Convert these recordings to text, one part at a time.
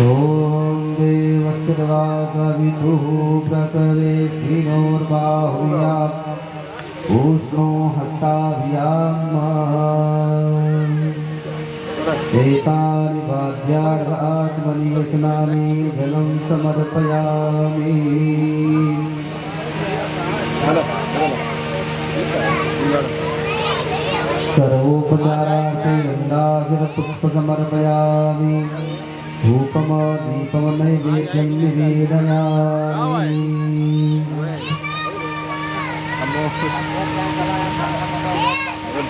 ॐ देवस्य सवितुः प्रसवेत्विनोर्बाहुयाम् उष्णो हस्ताभ्याम् एतानि वाद्यार्घात्मनि स्नाने जलं समर्पयामि। सर्वोपचारार्थे गन्धाभिरपुष्प समर्पयामि। धूपम दीपम नैवेद्यं निवेदयामि।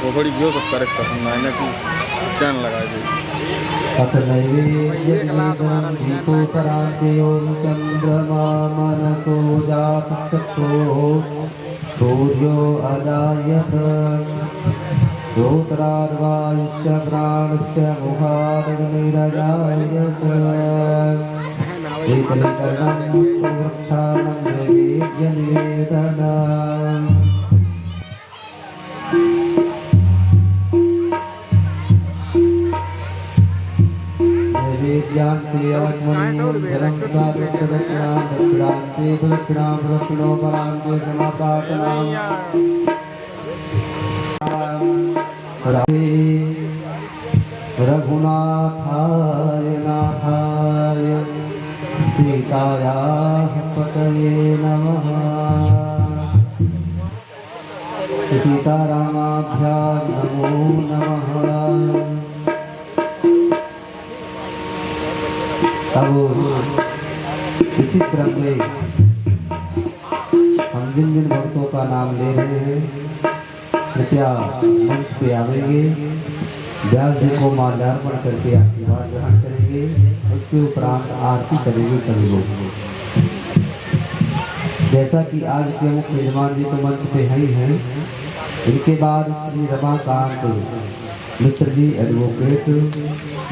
भोगड़ी जो सब करेक्ट पसंद है ना कि चैन लगा दी अत नैवेद्यं दीपोपरान्त्यों चन्द्रमा मनसो जातश्चक्षुः सूर्यो अजायत श्रोत्रार्वायुश्च प्राणश्च मुखादग्निरजायत एतैकर्णं पुष्पवृक्षाणां नैवेद्यनिवेदनम्। नैवेद्यान्ते आत्मनीयं जलं दक्षिणां दक्षिणोपरान्ते समापातनाम्। रघुनाथाय नाथाय सीतायाः पतये नमः। सीतारामाभ्यां नमो नमः। अब इसी क्रम में हम जिन जिन भक्तों का नाम ले रहे हैं कृपया मंच पे आवेंगे, व्यास जी को माल्यार्पण करके आशीर्वाद ग्रहण करेंगे। उसके उपरांत आरती करेंगे सभी लोग। जैसा कि आज के मुख्य यजमान जी तो मंच पे ही हैं, इनके बाद श्री रमाकांत मिश्र जी एडवोकेट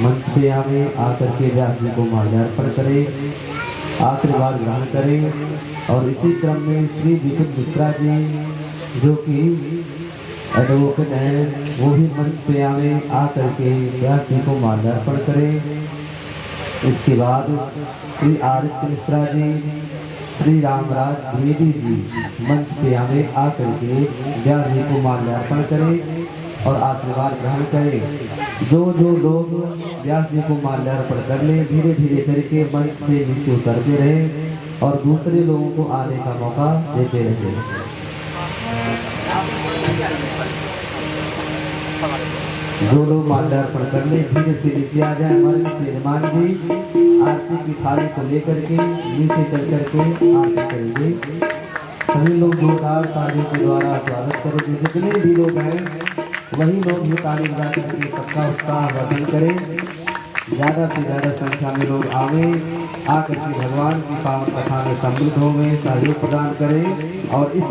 मंच पे आवे, आकर के व्यास जी को माल्यार्पण करें, आशीर्वाद ग्रहण करें। और इसी क्रम में श्री विपिन मिश्रा जी जो कि एडवोकेट हैं, वो भी मंच पे आवे, आकर के व्यास जी को माल्यार्पण करें। इसके बाद श्री आदित्य मिश्रा जी, श्री रामराज द्विवेदी जी मंच पे आवे, आकर के व्यास जी को माल्यार्पण करें और आशीर्वाद ग्रहण करें। जो जो लोग व्यास जी को माल्यार्पण कर ले, धीरे धीरे करके मंच से नीचे उतरते रहे और दूसरे लोगों को आने का मौका देते रहे। जो लोग माल्यार्पण कर ले धीरे से नीचे आ जाए। हमारे यजमान जी आरती की थाली को लेकर के नीचे चल करके आरती करेंगे। सभी लोग जोरदार तालियों के द्वारा स्वागत करेंगे। जितने भी लोग हैं वही लोग ये ताली बजा करके सबका उत्साह वर्धन करें। ज़्यादा से ज़्यादा संख्या में लोग आवे, आकर के भगवान की पावन कथा में सम्मिलित होंगे, सहयोग प्रदान करें और इस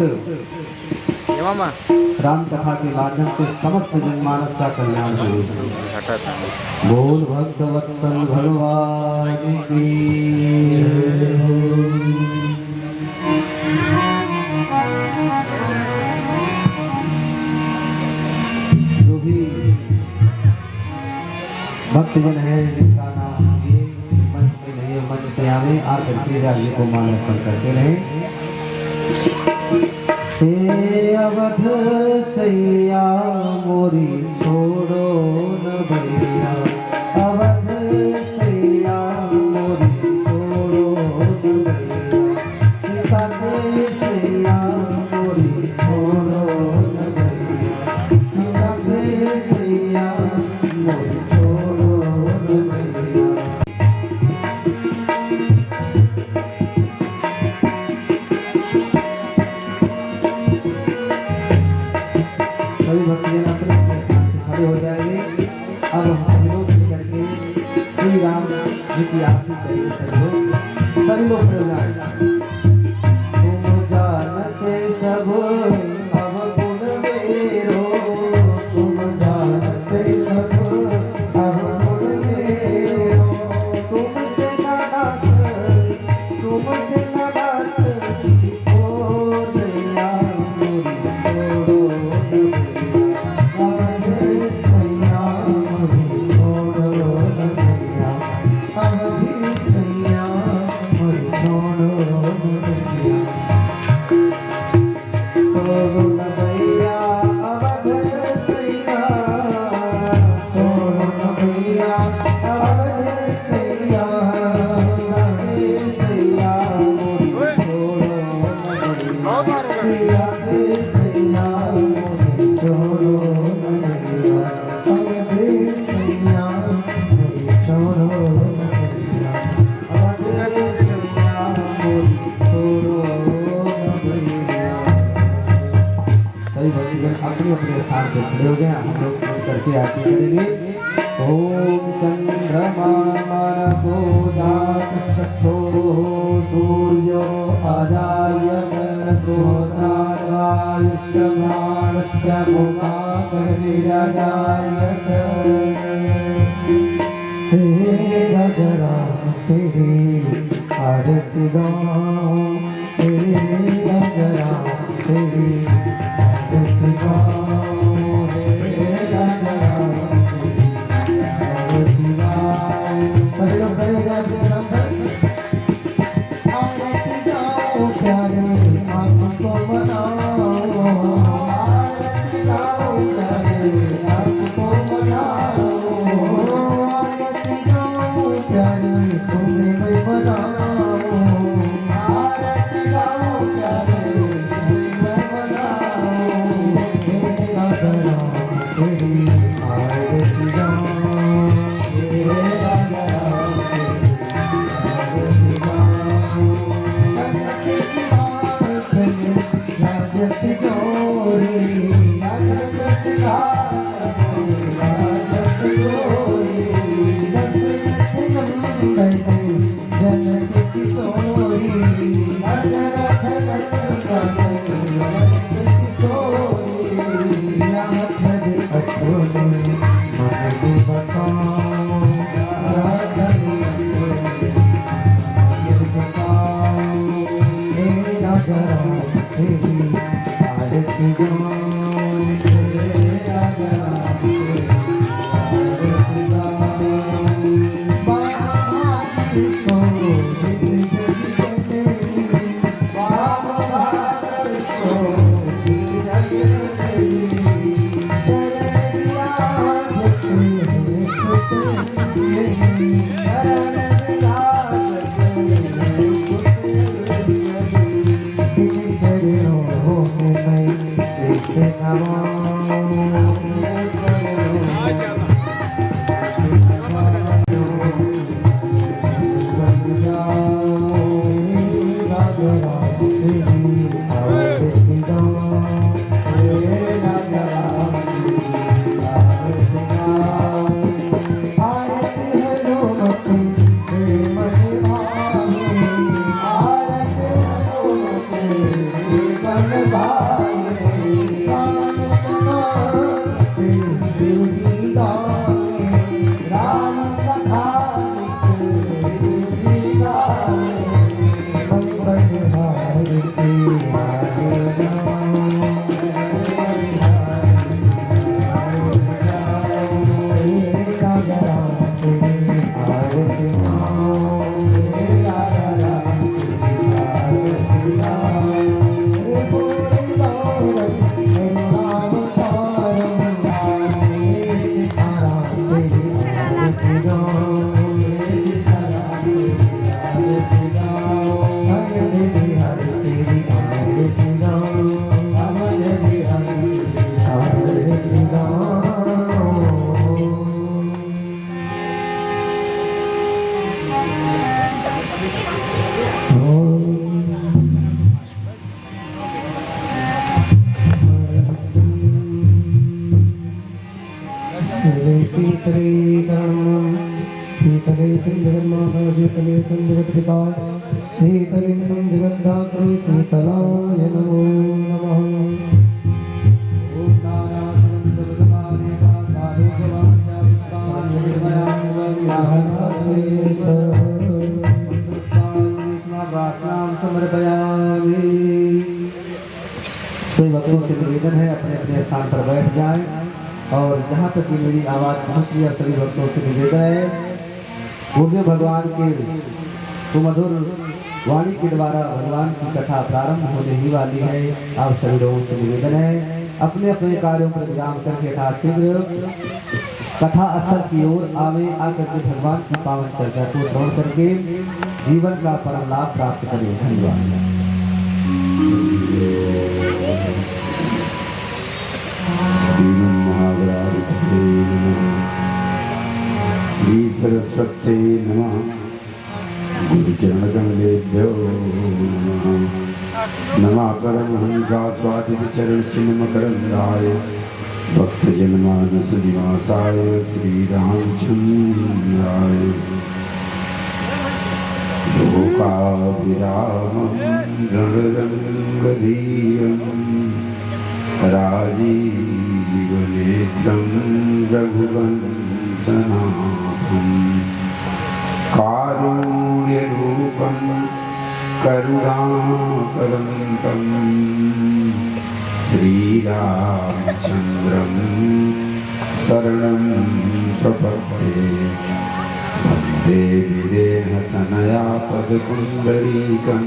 राम कथा के माध्यम से समस्त जनमानस का कल्याण हो। बोल भक्त वत्सल भगवान की जो भी भक्तजन है जिनका नाम ये मंच पे नहीं, मंच पे आवे, आकर के राज्य को माल्यार्पण करते रहे। हे अवध सैया मोरी छोड़ो न भैया, अवध सैया मोरी छोड़ो न भैया, तक सैया मोरी छोड़ो न भैया, तक सैया मोरी छोड़ो न भैया। सभी भक्तजन अपने अपने स्थान से खड़े हो जाएंगे। अब हम लोग लेकर के श्री राम जी की आरती करेंगे। सभी लोग खड़े हो जाएंगे। तुम जानते सब अवगुण मेरो, तुम जानते सब अवगुण मेरो, तुमसे नादात तुझको नैया मोरी छोड़ो न भैया, अवध सैया मोरी छोड़ो न भैया, अवध आरती करेंगे। ओम चंद्रमा मानसो जातश्चक्षो सूर्यो अजायत श्रोत्राद्वायुष्यमाणस्य मुखाकर्णिरजायत। हे राजराम तेरी आरती गाऊं, हे राजराम तेरी आरती गाऊं, हे राजराम तेरी आरती गाऊं। सभी लोग खड़े हो जाए अपने नाम पर। आरती गाऊं प्यारे आपको मनाओ, आरती गाऊं प्यारे आपको मनाओ, आरती गाऊं प्यारे तुम्हें मैं मनाओ, आरती गाऊं प्यारे तुम्हें मैं मनाओ। हे राजराम तेरी आरती गाऊं, हे राजराम तेरी आरती गाऊं। राजती गौरी राजती गौरी दशरथ नंदन जनक किशोरी दशरथ नंदन जनक किशोरी। राजद अठोनी मन बसाओ, राजद हे राजराम तेरी आरती गाऊं, हे राजराम तेरी आरती गाऊं। बाबा सो बाबा सो शीतले जगन्माताजीतले जगत्पिता शीतले जगद्धात्री शीतलाय नमो नमः। सभी भक्तों से निवेदन है अपने अपने स्थान पर बैठ जाएं और जहाँ तक कि मेरी आवाज़ पहुँची है सभी भक्तों से निवेदन है गुरुदेव भगवान के सुमधुर वाणी के द्वारा भगवान की कथा प्रारंभ होने ही वाली है। आप सभी लोगों से निवेदन है अपने अपने कार्यों पर विराम करके शीघ्र कथा स्थल की ओर आवे आकर के भगवान की पावन चर्चा को श्रवण करके जीवन का परम लाभ प्राप्त करें। धन्यवाद। श्री सरस्वती नमः। गुरुचरणकमलेभ्यो नमः। नमः परमहंसा स्वादित चरण चिन्ह मकरंदाय भक्तजनमानस निवासाय श्रीरामचन्द्राय लोकाभिरामं रणरङ्गधीरं राजीवनेत्रं रघुवंशनाथं कारुण्यरूपं करुणाकरन्तं श्रीरामचन्द्रं शरणं प्रपद्ये वन्दे विदेहतनया पदकुन्दरीकं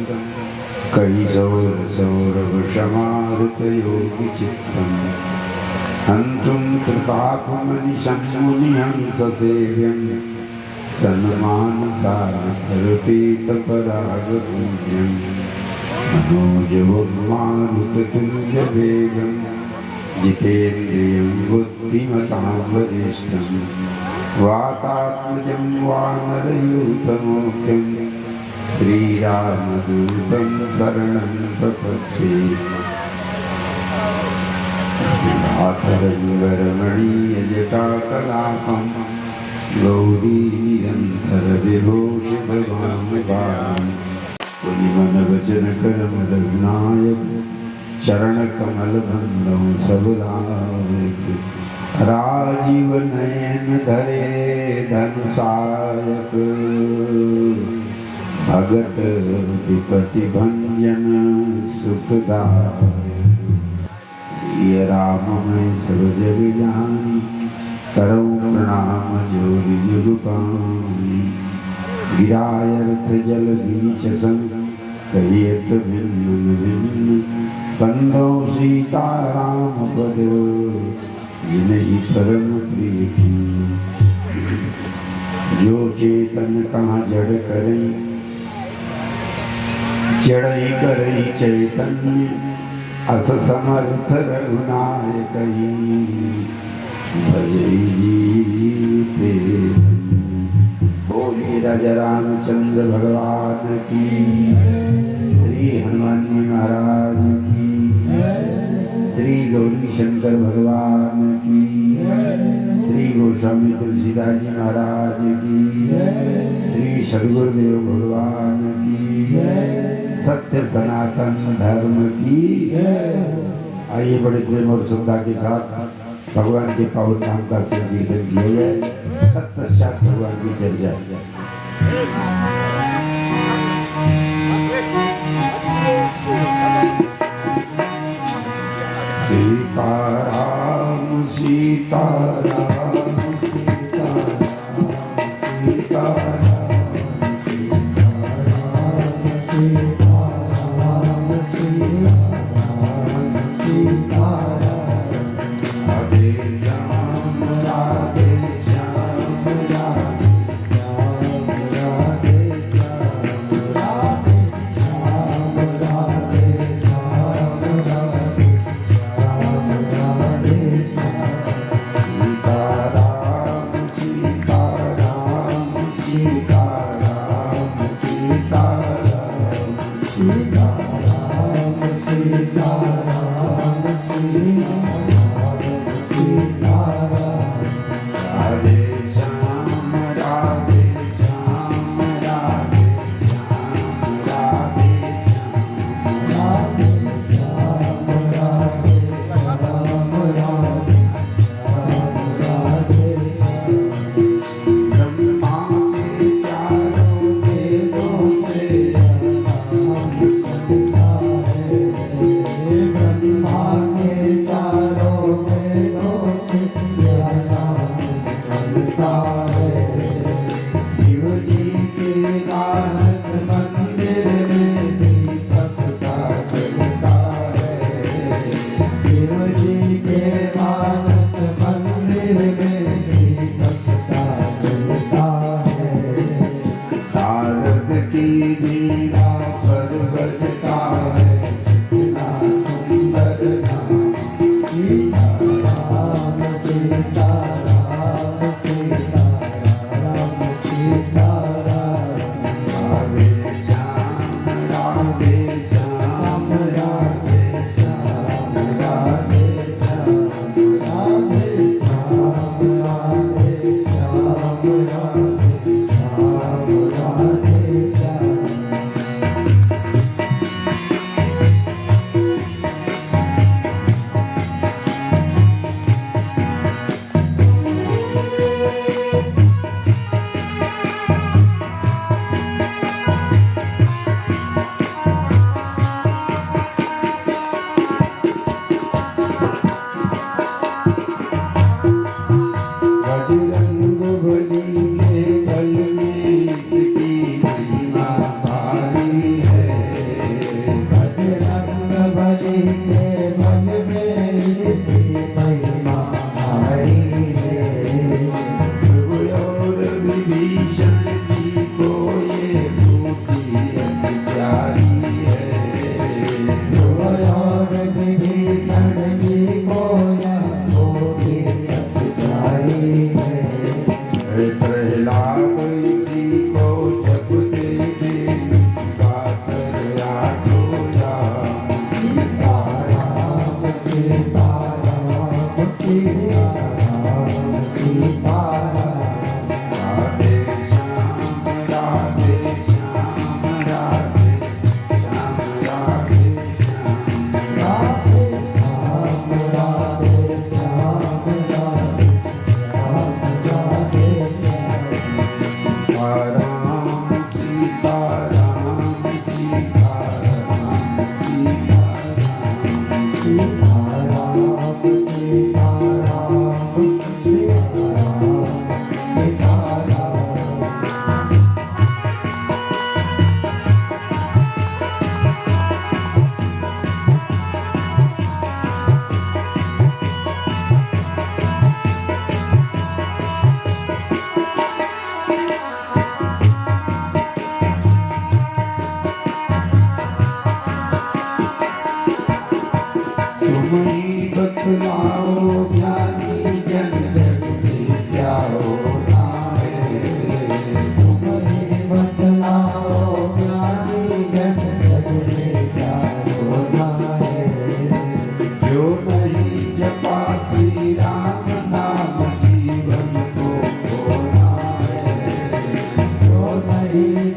कैशोरसौरभशमारुतयोगिचित्तं हन्तुं कृपाकुमनिशं मुनिहंससेव्यं सन्मानसारपीतपरागपुण्यं मनोजवमारुततुल्यवेगं जितेन्द्रियं बुद्धिमतां वरिष्ठं वातात्मजं वानरयूतमोख्यं श्रीरामदूतं शरणं प्रपद्ये आतरङ्गरमणीयजटाकलापं गौरीनिरन्तरविभूषितवामभारं मुनिमनवचनकरमलग्नायक चरणकमलबन्धौ सबलायक राजीव नयन धरे धनुषायक भगत विपति भंजन सुखदायक सिय राम मैं सब जग जानी करऊं प्रणाम जोरि जुग पानी गिरायर्थ जल बीच संग कहियत भिन्न भिन्न बंदो सीताराम पद जिन्हि परम प्रिय जो चेतन कहाँ जड़ करई जड़ई करई चैतन्य अस समर्थ रघुनायक भजई जीते बोलिए राजा रामचंद्र भगवान की श्री हनुमान जी महाराज की श्री गौरी शंकर भगवान की श्री गोस्वामी तुलसीदास जी महाराज की श्री सद्गुरुदेव भगवान की सत्य सनातन धर्म की। आइए बड़े प्रेम और श्रद्धा के साथ भगवान के पावन नाम का संकीर्तन किया जाए, तत्पश्चात भगवान की चर्चा। सीताराम सीताराम सीताराम सीताराम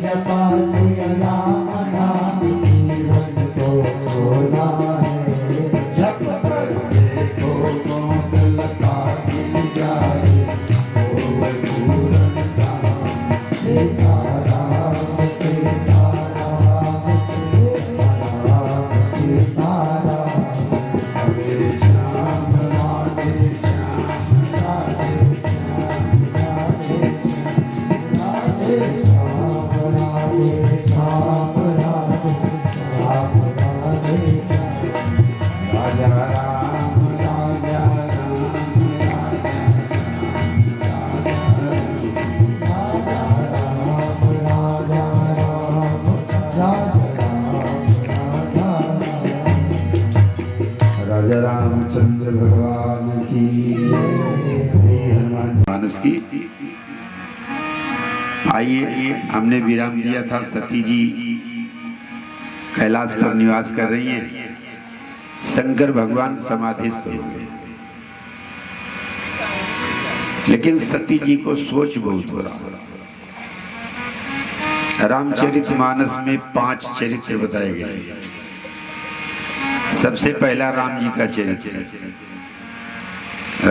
जपा सिया राम नाम जीवन को खोना है जप कर देखो कौन लगा मिल जाए ओ पूरन राम सीताराम सीताराम सीताराम सीताराम हरे श्याम राधे श्याम राधे राजा रामचंद्र भगवान की श्री हनुमान मानस की। आइए, हमने विराम दिया था सती जी कैलाश पर निवास कर रही हैं, शंकर भगवान समाधिस्थ हो गए, लेकिन सती जी को सोच बहुत हो रहा। रामचरितमानस में 5 चरित्र बताए गए। सबसे पहला राम जी का चरित्र,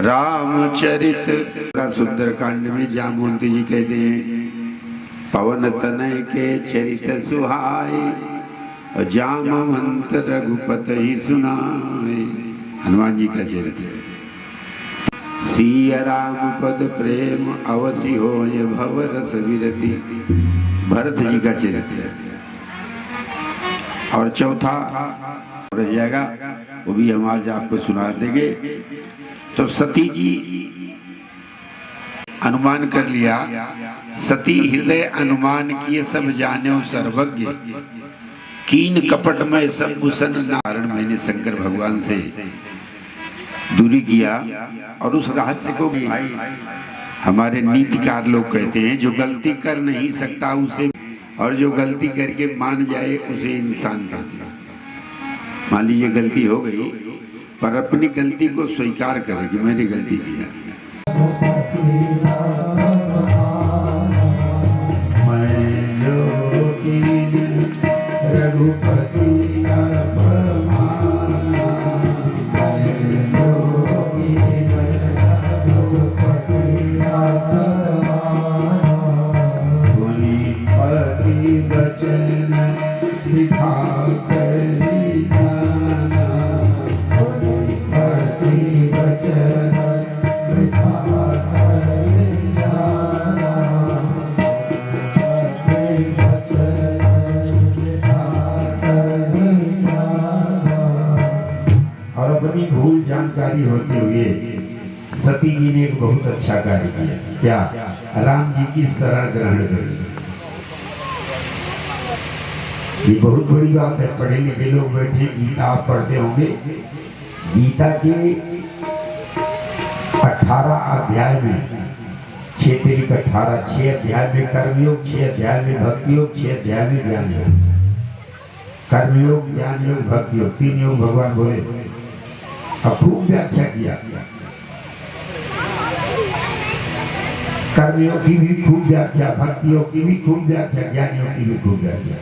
रामचरित सुंदर कांड में जामवंती जी कहते हैं, पवन तनय के चरित सुहाए जामवंत रघुपति ही सुनाए। हनुमान जी का चरित्र, सिया राम पद प्रेम अवसि हो ये भव रस विरति। भरत जी का चरित्र, और चौथा रह जाएगा, वो भी हम आज आपको सुना देंगे। तो सती जी अनुमान कर लिया, सती हृदय अनुमान किए सब जाने सर्वज्ञ, कीन कपट में सब कुशन नारण। मैंने शंकर भगवान से दूरी किया और उस रहस्य को भी हमारे नीतिकार लोग कहते हैं, जो गलती कर नहीं सकता उसे, और जो गलती करके मान जाए उसे इंसान कहते हैं। मान लीजिए गलती हो गई, पर अपनी गलती को स्वीकार करे कि मैंने गलती किया। मैं जो कीन रघुपति वचन दिखा करी जाना, वचन दिखा करी जाना, और अपनी भूल जानकारी होते हुए सती जी ने एक बहुत अच्छा कार्य किया। क्या? राम जी की शरण ग्रहण कर। ये बहुत बड़ी बात है। पढ़े लिखे लोग बैठे गीता आप पढ़ते होंगे, गीता के 18 अध्याय में 6 तिरिक 18, 6 अध्याय में कर्मयोग, 6 अध्याय में भक्ति योग, 6 अध्याय में ज्ञान योग। कर्मयोग, ज्ञान योग, भक्ति योग, 3 योग भगवान बोले और खूब व्याख्या किया। कर्मयोग की भी खूब व्याख्या, भक्ति योग की भी खूब व्याख्या, ज्ञान योग की भी खूब व्याख्या।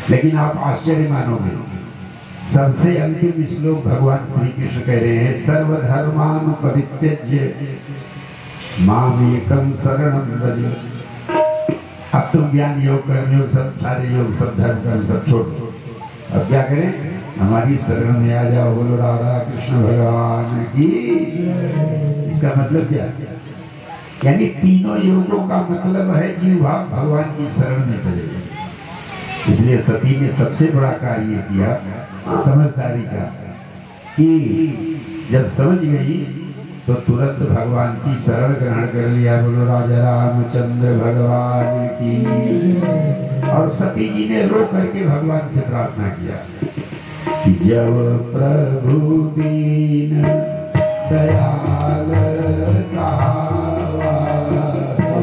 लेकिन आप आश्चर्य मानोगे, सबसे अंतिम श्लोक भगवान श्री कृष्ण कह रहे हैं, सर्वधर्मान परित्यज्य माम एकम शरणम व्रज। अब तुम ज्ञान योग, कर्म योग, सब सारे योग, सब धर्म कर्म सब छोड़ दो। अब क्या करें? हमारी शरण में आ जाओ। बोलो राधा कृष्ण भगवान की। इसका मतलब क्या? यानी तीनों योगों का मतलब है जीव भाव भगवान की शरण में चले जाए। इसलिए सती ने सबसे बड़ा कार्य किया समझदारी का, कि जब समझ गई तो तुरंत भगवान की शरण ग्रहण कर लिया। बोलो राजा रामचंद्र भगवान की। और सती जी ने रो करके भगवान से प्रार्थना किया कि जब प्रभु दीन दयाल कहावा, तो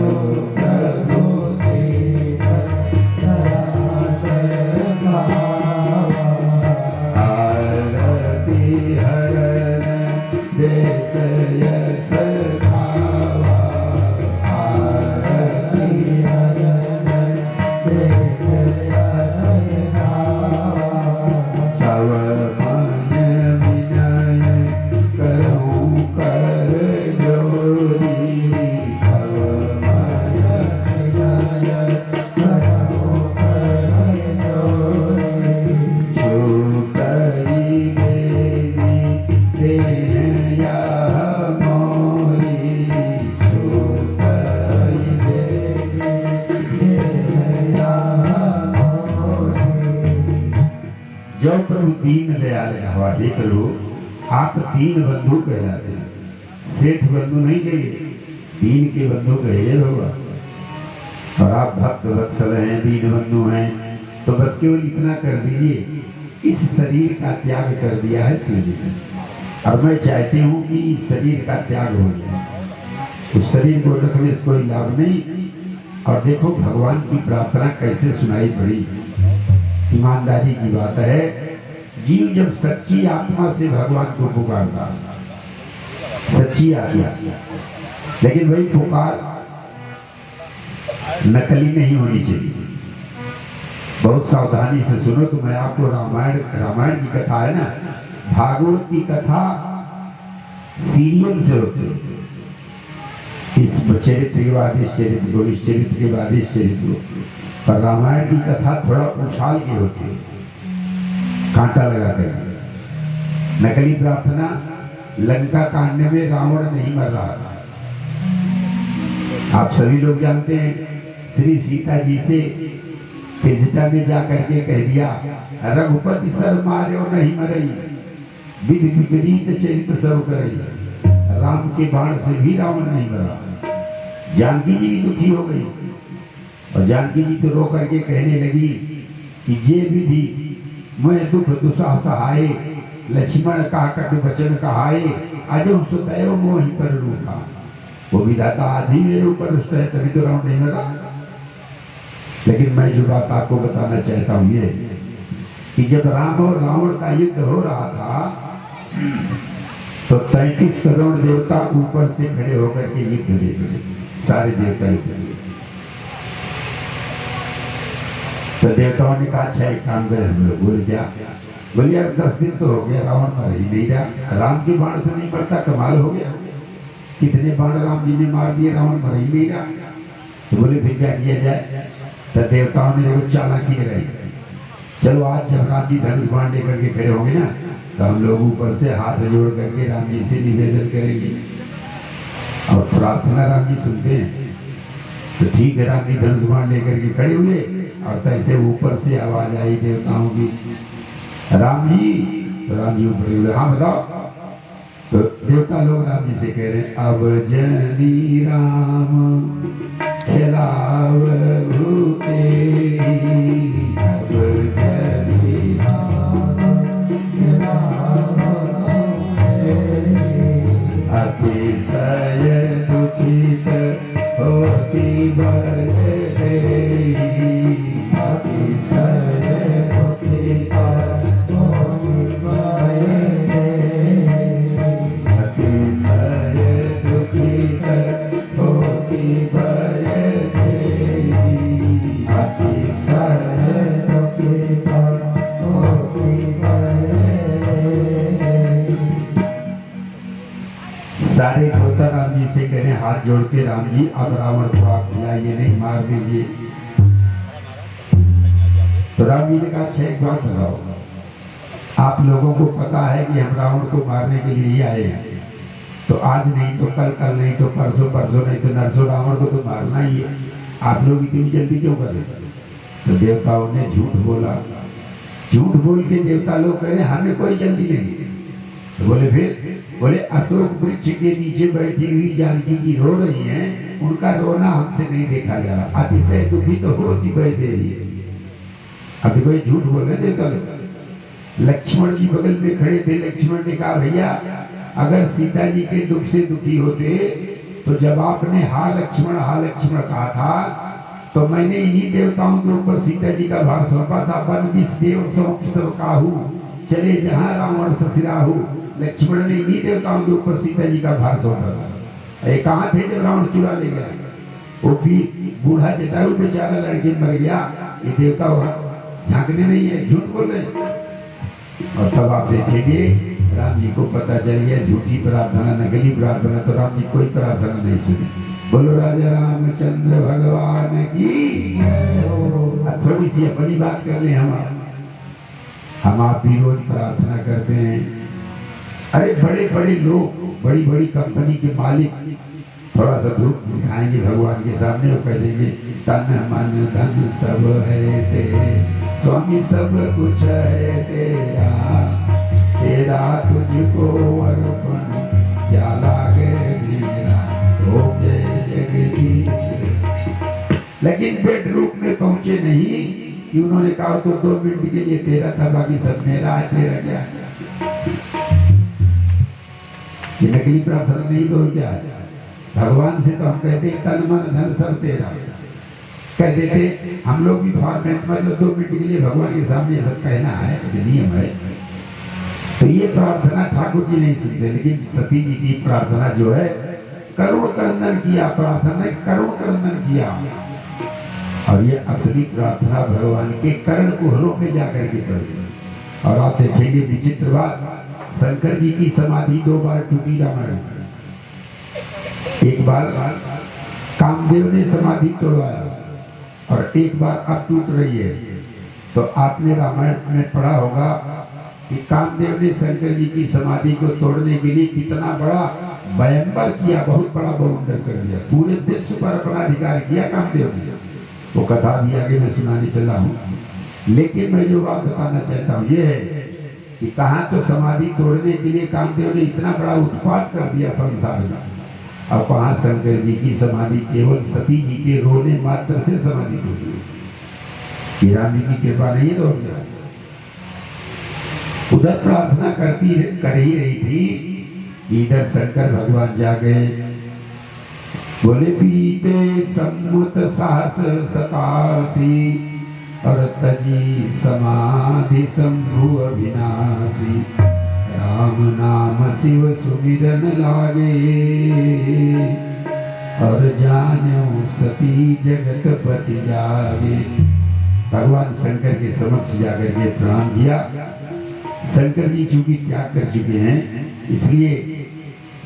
प्रभु दीन दयाल कहावा, आरती हरण देश यश गावा, आरती हरण जो प्रभु दीन दयाल हवा हे प्रभु आप दीन बंधु कहलाते हैं, सेठ बंधु नहीं कहिए, दीन के बंधु कहिए भगवान। और आप भक्त वत्सल हैं, दीन बंधु हैं, तो बस केवल इतना कर दीजिए, इस शरीर का त्याग कर दिया है शिव जी ने, और मैं चाहती हूँ कि इस शरीर का त्याग हो जाए। उस शरीर को रखने से कोई लाभ नहीं। और देखो भगवान की प्रार्थना कैसे सुनाई पड़ी, ईमानदारी की बात है। जीव जब सच्ची आत्मा से भगवान को पुकारता, सच्ची आत्मा से, लेकिन वही पुकार नकली नहीं होनी चाहिए। बहुत सावधानी से सुनो। तो मैं आपको रामायण की कथा है ना, भागवत की कथा सीरियल से होती है, इस चरित्र के बाद इस चरित्र को, इस चरित्र के बाद इस चरित्र को, पर रामायण की कथा थोड़ा उछाल की होती है, कांटा लगा कर। नकली प्रार्थना, लंका कांड में रावण नहीं मर रहा था, आप सभी लोग जानते हैं। श्री सीता जी से तिजटा ने जा करके कह दिया, रघुपति सर मारे और नहीं मरई, विधि विपरीत चरित्र सब करई। राम के बाण से भी रावण नहीं मरा। जानकी जी भी दुखी हो गई, और जानकी जी तो रो करके कहने लगी कि जे विधि मैं दुख दुसा सहाय, लक्ष्मण का कटु वचन कहाए, अजो सुदैव मोहि पर रूठा। वो विधाता आदि मेरे ऊपर रुष्ट है, तभी तो रावण नहीं मरा। लेकिन मैं जो बात आपको बताना चाहता हूँ ये कि जब राम और रावण का युद्ध हो रहा था, तो 33 करोड़ देवता ऊपर से खड़े होकर के युद्ध देख रहे, सारे देवता युद्ध देख। तो देवताओं ने कहा अच्छा एक काम करें हम लोग। बोले क्या? बोले यार 10 दिन तो हो गया, रावण मर ही नहीं रहा, राम के बाण से नहीं पड़ता, कमाल हो गया। कितने बाण राम जी ने मार दिए, रावण मर ही नहीं रहा। तो बोले फिर क्या किया जाए? तो देवताओं ने देखो चालाकी लगाई, चलो आज जब राम जी धनुष बाण लेकर के खड़े होंगे ना, तो हम लोग ऊपर से हाथ जोड़ करके राम जी से निवेदन करेंगे, और प्रार्थना राम जी सुनते हैं। तो ठीक है, राम जी धनुष बाण लेकर के खड़े हुए, और कैसे ऊपर से आवाज आई देवताओं की, राम जी। तो राम जी ऊपर हुए, हाँ बताओ। तो देवता लोग राम जी से कह रहे हैं, अब जनी राम खिलावहु तेरी, अब जनी राम खिलावहु तेरी, अतिशय दुखित होती बरते, अतिशय दुखित होती बरते, अतिशय दुखित होती बरते, अतिशय दुखित होती बरते। सारे देवता राम जी से कह रहे हाथ जोड़ के, राम जी अब रावण को आप खिलाइए नहीं, मार दीजिए। तो राम जी ने कहा अच्छा एक बात बताओ, आप लोगों को पता है कि हम रावण को मारने के लिए ही आए हैं, तो आज नहीं तो कल, कल नहीं तो परसों, परसों नहीं तो नरसों रावण को तो मारना ही है, आप लोग इतनी जल्दी क्यों कर रहे? तो देवताओं ने झूठ बोला। झूठ बोल के देवता लोग कह रहे हमें कोई जल्दी नहीं। तो बोले फिर? बोले अशोक वृक्ष के नीचे बैठी हुई जानकी जी रो रही हैं, उनका रोना हमसे नहीं देखा जा रहा, अतिशय दुखी तो होती बह दे रही है। अभी कोई झूठ बोल रहे देवता लोग। लक्ष्मण जी बगल में खड़े थे, लक्ष्मण ने कहा भैया अगर सीता जी के दुख से दुखी होते, तो जब आपने हा लक्ष्मण कहा था, तो मैंने इन्हीं देवताओं के ऊपर सीता जी का भार सौंपा था। बन विष देव सौंप सब काहू, चले जहां रावण ससुराहू। लक्ष्मण ने इन्हीं देवताओं के ऊपर सीता जी का भार सौंपा था। ये कहाँ थे जब रावण चुरा ले गया? वो भी बूढ़ा जटायु बेचारा लड़के मर गया, ये देवता वहां झांकने नहीं है, झूठ बोल रहे। और तब आप देखेंगे राम जी को पता चल गया झूठी प्रार्थना, नकली प्रार्थना, तो राम जी कोई प्रार्थना नहीं सुनी। बोलो राजा रामचंद्र भगवान की। थोड़ी सी अपनी बात कर ले, हम आप भी रोज प्रार्थना करते हैं। अरे बड़े बड़े लोग, बड़ी बड़ी कंपनी के मालिक थोड़ा सा धूप दिखाएंगे भगवान के सामने और कह देंगे तन मन धन सब है तेरे, स्वामी सब कुछ है तेरा, तेरा तुझको अर्पण क्या लागे मेरा, होके जगदीश। लेकिन बेडरूम में पहुंचे नहीं कि उन्होंने कहा तो 2 मिनट के लिए तेरा था, बाकी सब मेरा है, तेरा क्या है? ये नकली प्रार्थना नहीं तो क्या है? भगवान से तो हम कहते हैं तन मन धन सब तेरा, कह देते हम लोग भी फॉर्मेट मतलब 2 मिनट के लिए भगवान के सामने सब कहना है, तो नियम है। तो ये प्रार्थना ठाकुर जी नहीं सुनते, लेकिन सती जी की प्रार्थना जो है करुण क्रंदन किया, प्रार्थना करुण क्रंदन किया। और ये असली प्रार्थना भगवान के कर्ण कुहरों में जाकर के पड़ी। और आप देखेंगे विचित्र बात, शंकर जी की समाधि 2 बार टूटी रामायण। एक बार कामदेव ने समाधि तोड़वाया और एक बार अब टूट रही है। तो आपने रामायण में पढ़ा होगा कि कामदेव ने शंकर जी की समाधि को तोड़ने के लिए कितना बड़ा भयंकर किया, बहुत बड़ा बवंडर कर दिया, पूरे विश्व पर अपना अधिकार किया कामदेव ने। वो कथा भी आगे मैं सुनाने चला हूँ, लेकिन मैं जो बात बताना चाहता हूँ ये है कि कहाँ तो समाधि तोड़ने के लिए कामदेव ने इतना बड़ा उत्पात कर दिया संसार में, और वहाँ शंकर जी की समाधि केवल सती जी के रोने मात्र से समाधि टूटी। राम जी की कृपा नहीं है तो उधर प्रार्थना कर ही रही थी, इधर शंकर भगवान जा गए। बोले बीते सम्मत साहस 87 और तजी समाधि शंभु अविनाशी, राम नाम शिव सुमिरन लागे, और जानो सती जगत पति जागे। भगवान शंकर के समक्ष जाकर के प्रणाम किया। शंकर जी चूंकि त्याग कर चुके हैं, इसलिए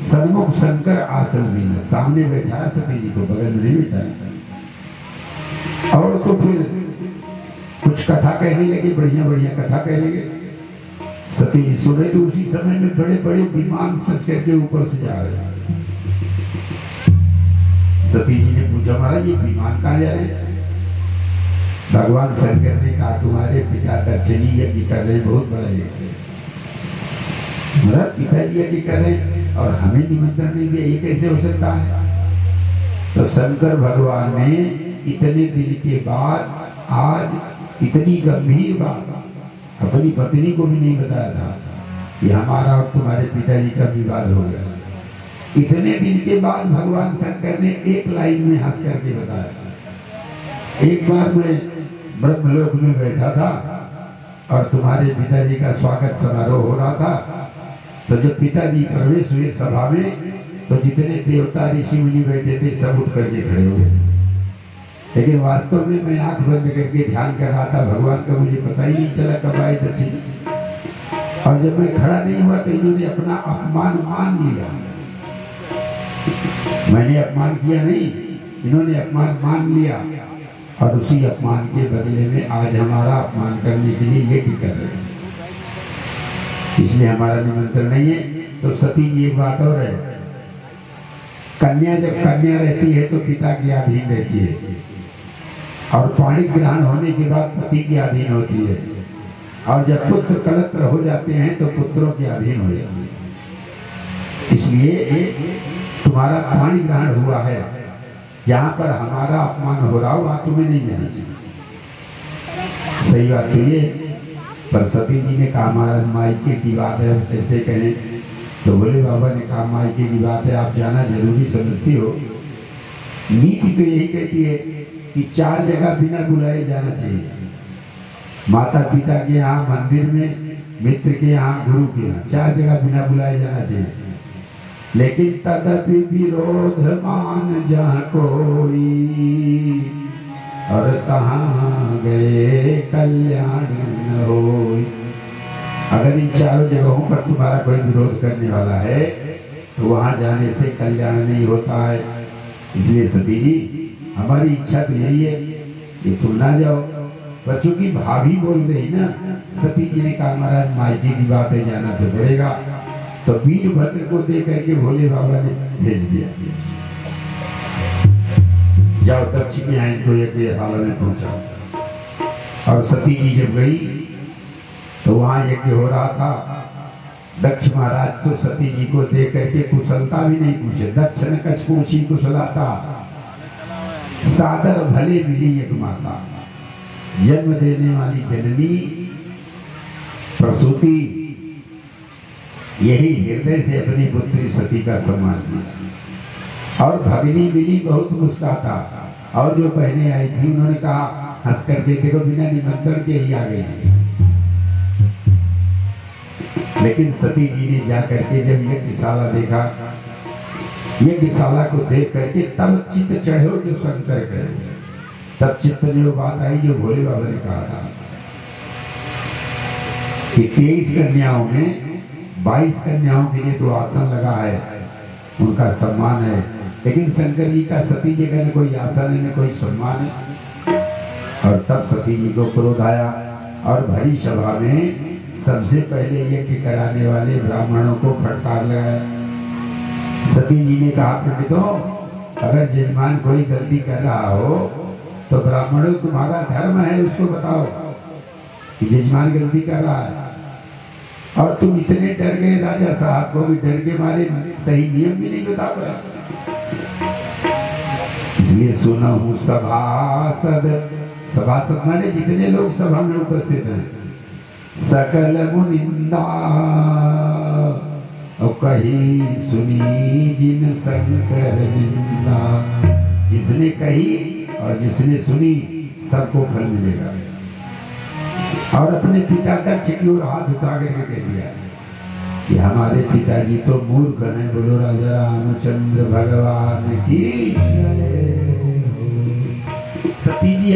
सन्मुख शंकर आसन में है, सामने बैठा है, सती जी को बगल में नहीं बैठा है। और तो फिर कुछ कथा कहने लगे, बढ़िया बढ़िया कथा कहने लगे। सती जी सुन रहे, तो उसी समय में बड़े बड़े विमान सच करके ऊपर से जा रहे हैं। सती जी ने पूछा महाराज ये विमान कहाँ जा रहे हैं? भगवान शंकर ने कहा तुम्हारे पिता दक्ष जी यज्ञ कर रहे, बहुत बड़ा यज्ञ। महाराज पिताजी यज्ञ कर रहे और हमें निमंत्रण नहीं दिया, ये कैसे हो सकता है? तो शंकर भगवान ने इतने दिन के बाद आज इतनी गंभीर बात अपनी पत्नी को भी नहीं बताया था कि हमारा और तुम्हारे पिताजी का विवाद हो गया। इतने दिन के बाद भगवान शंकर ने एक लाइन में हंस करके बताया। एक बार मैं ब्रह्मलोक में बैठा था और तुम्हारे पिताजी का स्वागत समारोह हो रहा था, तो जब पिताजी प्रवेश हुए सभा में, तो जितने देवता ऋषि मुनि बैठे थे सब उठ करके खड़े हो गए। लेकिन वास्तव में मैं आंख बंद करके ध्यान कर रहा था, भगवान का मुझे पता ही नहीं चला कब आए दक्ष जी। और जब मैं खड़ा नहीं हुआ तो इन्होंने अपना अपमान मान लिया। मैंने अपमान किया नहीं, इन्होंने अपमान मान लिया, और उसी अपमान के बदले में आज हमारा अपमान करने के लिए ये कर रहे हैं। इसलिए हमारा निमंत्रण नहीं है। तो सती जी एक बात और है, कन्या जब कन्या रहती है तो पिता के अधीन रहती है, और पाणी ग्रहण होने के बाद पति के अधीन होती है, और जब पुत्र कलत्र हो जाते हैं तो पुत्रों के अधीन हो जाती है। इसलिए तुम्हारा पाणी ग्रहण हुआ है, जहां पर हमारा अपमान हो रहा हो वहां तुम्हें नहीं जाना चाहिए। सही बात तो ये, पर सती जी ने कहा महाराज मायके की बात है, कैसे कहें? तो बोले बाबा ने कहा मायके की बात है, आप जाना जरूरी समझती हो। नीति तो यही कहती है कि 4 जगह बिना बुलाए जाना चाहिए। माता पिता के यहाँ, मंदिर में, मित्र के यहाँ, गुरु के यहाँ, 4 जगह बिना बुलाए जाना चाहिए। लेकिन तदपि विरोध मान जहाँ कोई, और कहाँ गए कल्याण न होई। अगर इन 4 जगहों पर तुम्हारा कोई विरोध करने वाला है तो वहां जाने से कल्याण नहीं होता है। इसलिए सती जी हमारी इच्छा तो यही है कि तुम ना जाओ। पर चूंकि भाभी बोल रही ना, सती जी ने कहा महाराज मायके की बात है, जाना तो पड़ेगा। तो वीरभद्र को दे करके भोले बाबा ने भेज दिया, जाओ दक्ष के यहाँ इनको यज्ञशाला में पहुंचाओ। और सती जी जब गई तो वहां यज्ञ हो रहा था। दक्ष महाराज तो सती जी को देख करके कुशलता भी नहीं पूछे। दक्ष ने कछ पूछी कुशलता, सादर भले मिली एक माता। जन्म देने वाली जननी प्रसूति यही हृदय से अपनी पुत्री सती का सम्मान किया। और भगनी मिली बहुत मुस्कुराता। और जो बहनें आई थी उन्होंने कहा हंस करके, देखो बिना निमंत्रण के ही आ गई है। लेकिन सती जी ने जा करके जब यज्ञशाला देखा, यज्ञशाला को देख करके तब चित्त चढ़ो जो शंकर करे। तब चित्त में वो बात आई जो भोले बाबा ने कहा था कि 23 कन्याओं में 22 कन्याओं के लिए 2 आसन लगा है, उनका सम्मान है। लेकिन शंकर जी का सती जी का न कोई आसन है न कोई सम्मान है। और तब सती जी को क्रोध आया और भरी सभा में सबसे पहले यज्ञ कराने वाले ब्राह्मणों को फटकार लगाया। सती जी ने कहा, पंडितों अगर जजमान कोई गलती कर रहा हो तो ब्राह्मणों तुम्हारा धर्म है उसको बताओ कि जजमान गलती कर रहा है। और तुम इतने डर गए राजा साहब को भी डर के मारे सही नियम भी नहीं बता पाया। इसलिए सुना हूं सभासद, सभासद माने जितने लोग सभा में उपस्थित हैं, सकल मुनिंदा और कही सुनी जिन शंकर निंदा। जिसने कही और जिसने सुनी सबको फल मिलेगा। और अपने पिता का की ओर हाथ उठा करके कह दिया कि हमारे पिताजी तो मूर्ख हैं। बोलो राजा रामचंद्र भगवान की। सती जी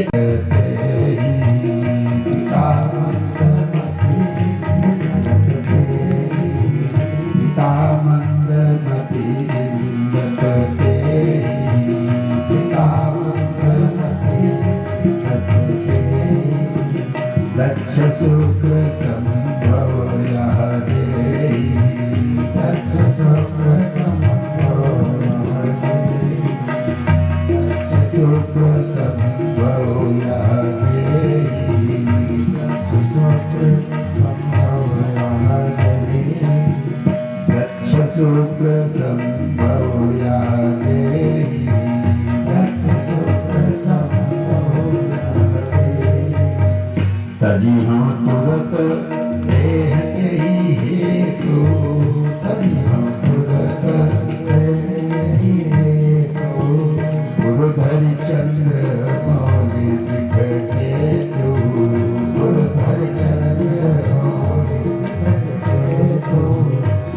दक्ष शुक्र संभव यह देहि, दक्ष शुक्र संभव यह देहि, दक्ष शुक्र संभव यह देहि, दक्ष शुक्र संभव यह देहि, दक्ष शुक्र संभव यह देहि, दक्ष शुक्र संभव यह देहि। तजी हम तुरत देह के ही हेतु, तजी हम तुरत देह ही हेतु, गुरुधर चंद्र मौलि दिख हेतु, गुरुधर चंद्र मौलि दिख हेतु,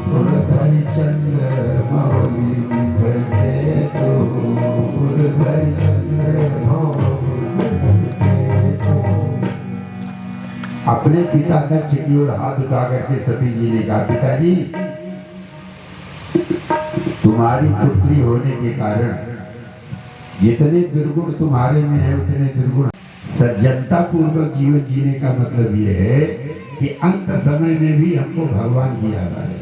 गुरुधर चंद्र मौलि दिख हेतु, गुरुधर चंद्र मौलि दिख हेतु। अपने पिता दक्ष की ओर हाथ उठा करके सती जी ने कहा, पिताजी तुम्हारी पुत्री होने के कारण जितने दुर्गुण तुम्हारे में है उतने दुर्गुण। सज्जनता पूर्वक जीवन जीने का मतलब यह है कि अंत समय में भी हमको भगवान की याद आए।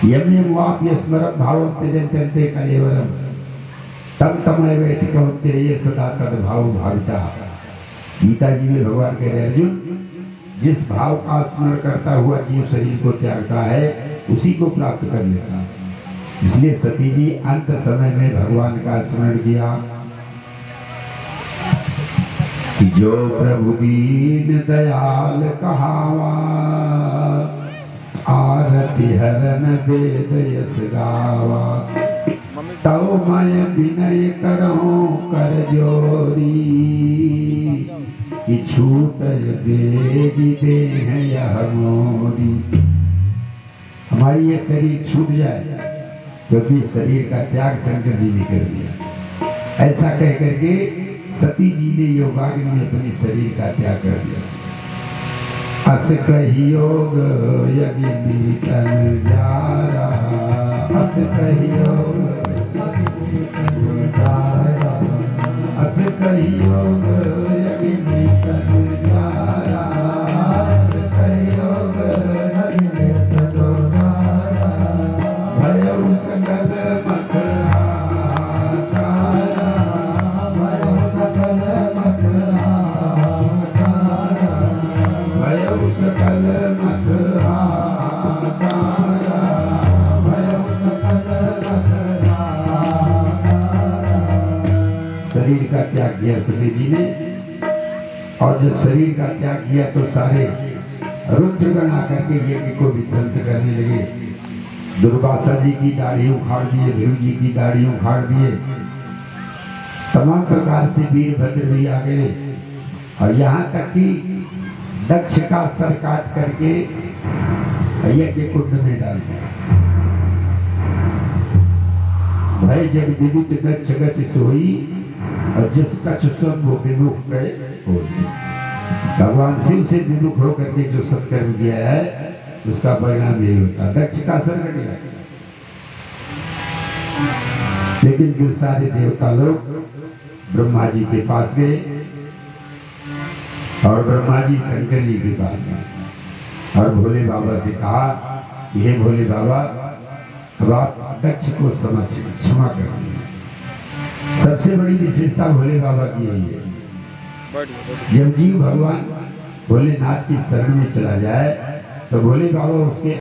यम्यम वाप्य स्मरम भावम त्यजन्ते कलेवरम तम तमैव इति कौन्तेय सदा तद भाव भाविता। गीता जी में भगवान कह रहे अर्जुन, जिस भाव का स्मरण करता हुआ जीव शरीर को त्यागता है उसी को प्राप्त कर लेता है। इसलिए सती जी अंत समय में भगवान का स्मरण किया कि जो प्रभु दीन दयाल कहावा, आरती हरन वेद यस गावा, तव मैं विनय करहूं कर जोरी, कि छूट बेगी देह यह मोरी। हमारी ये शरीर छूट जाए क्योंकि शरीर का त्याग शंकर जी ने कर दिया। ऐसा कह करके सती जी ने योगाग्नि में अपने शरीर का त्याग कर दिया। अस कही योग यज्ञ तन जारा, अस कही योग अस कही योग यज्ञ तन जारा, अस कही योग यज्ञ तन जारा, भयउ सकल मत हाकारा, भयउ सकल मत हाकारा, किया सती जी ने। और जब शरीर का त्याग किया तो सारे रुद्रगण आकर के यज्ञ को विध्वंस करने लगे। दुर्वासा जी की दाढ़ी उखाड़ दिए, भीरू जी की दाढ़ी उखाड़ दिए, तमाम प्रकार से वीरभद्र भी आ गए। और यहाँ तक कि दक्ष का सर काट करके यज्ञ कुंड में डाल दिया। भय जब विदित दक्ष गति सोई और जिस कच्छ सब वो विमुख गए हो। भगवान शिव से विमुख होकर के जो सत्कर्म किया है उसका परिणाम यही होता। दक्ष का सर कट गया, लेकिन फिर सारे देवता लोग ब्रह्मा जी के पास गए और ब्रह्मा जी शंकर जी के पास गए और भोले बाबा से कहा कि हे भोले बाबा, अब आप दक्ष को क्षमा कर दिए। सबसे बड़ी विशेषता भोले बाबा की यही है, जब जीव भगवान भोलेनाथ की शरण में चला जाए तो भोले बाबा उसके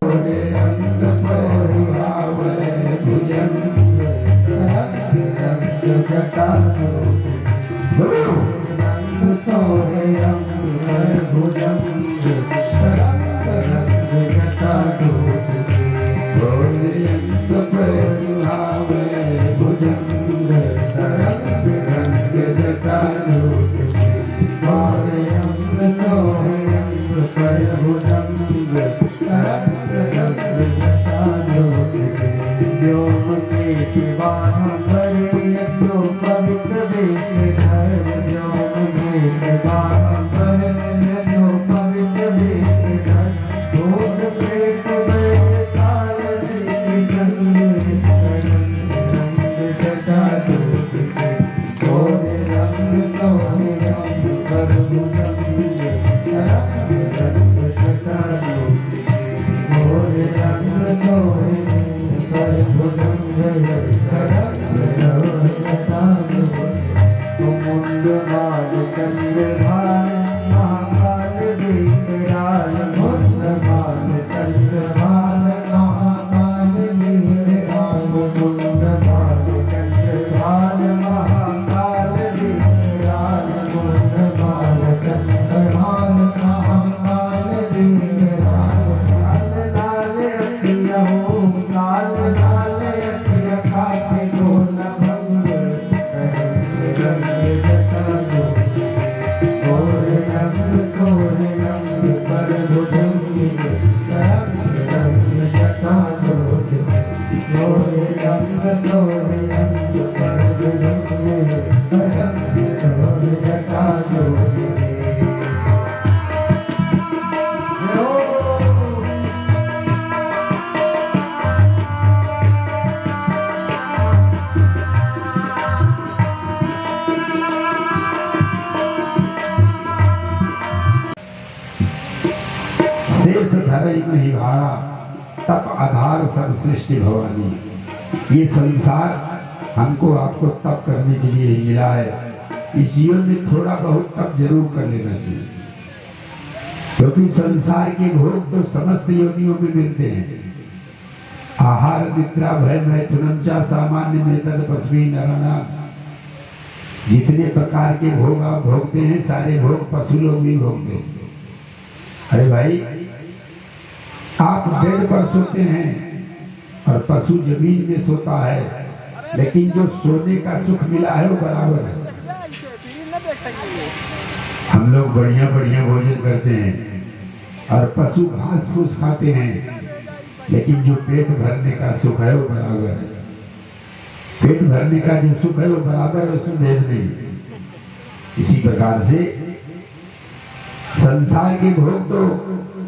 शेष धरई में ही भारा तप आधार सब सृष्टि भवानी। ये संसार हमको आपको तप करने के लिए ही मिला है। इस जीवन में थोड़ा बहुत तप जरूर कर लेना चाहिए, क्योंकि संसार के भोग तो समस्त योनियों में मिलते हैं। आहार निद्रा भय मैथुनम चा सामान्य में तद पश्वी नराना। जितने प्रकार के भोग आप भोगते हैं सारे भोग पशु लोग भी भोगते हैं। अरे भाई, आप बेड पर सोते हैं और पशु जमीन में सोता है, लेकिन जो सोने का सुख मिला है वो बराबर है। हम लोग बढ़िया बढ़िया भोजन करते हैं और पशु घास फूस खाते हैं, लेकिन जो पेट भरने का सुख है वो बराबर है। पेट भरने का जो सुख है वो बराबर है, उसमें भेद नहीं। इसी प्रकार से संसार के भोग तो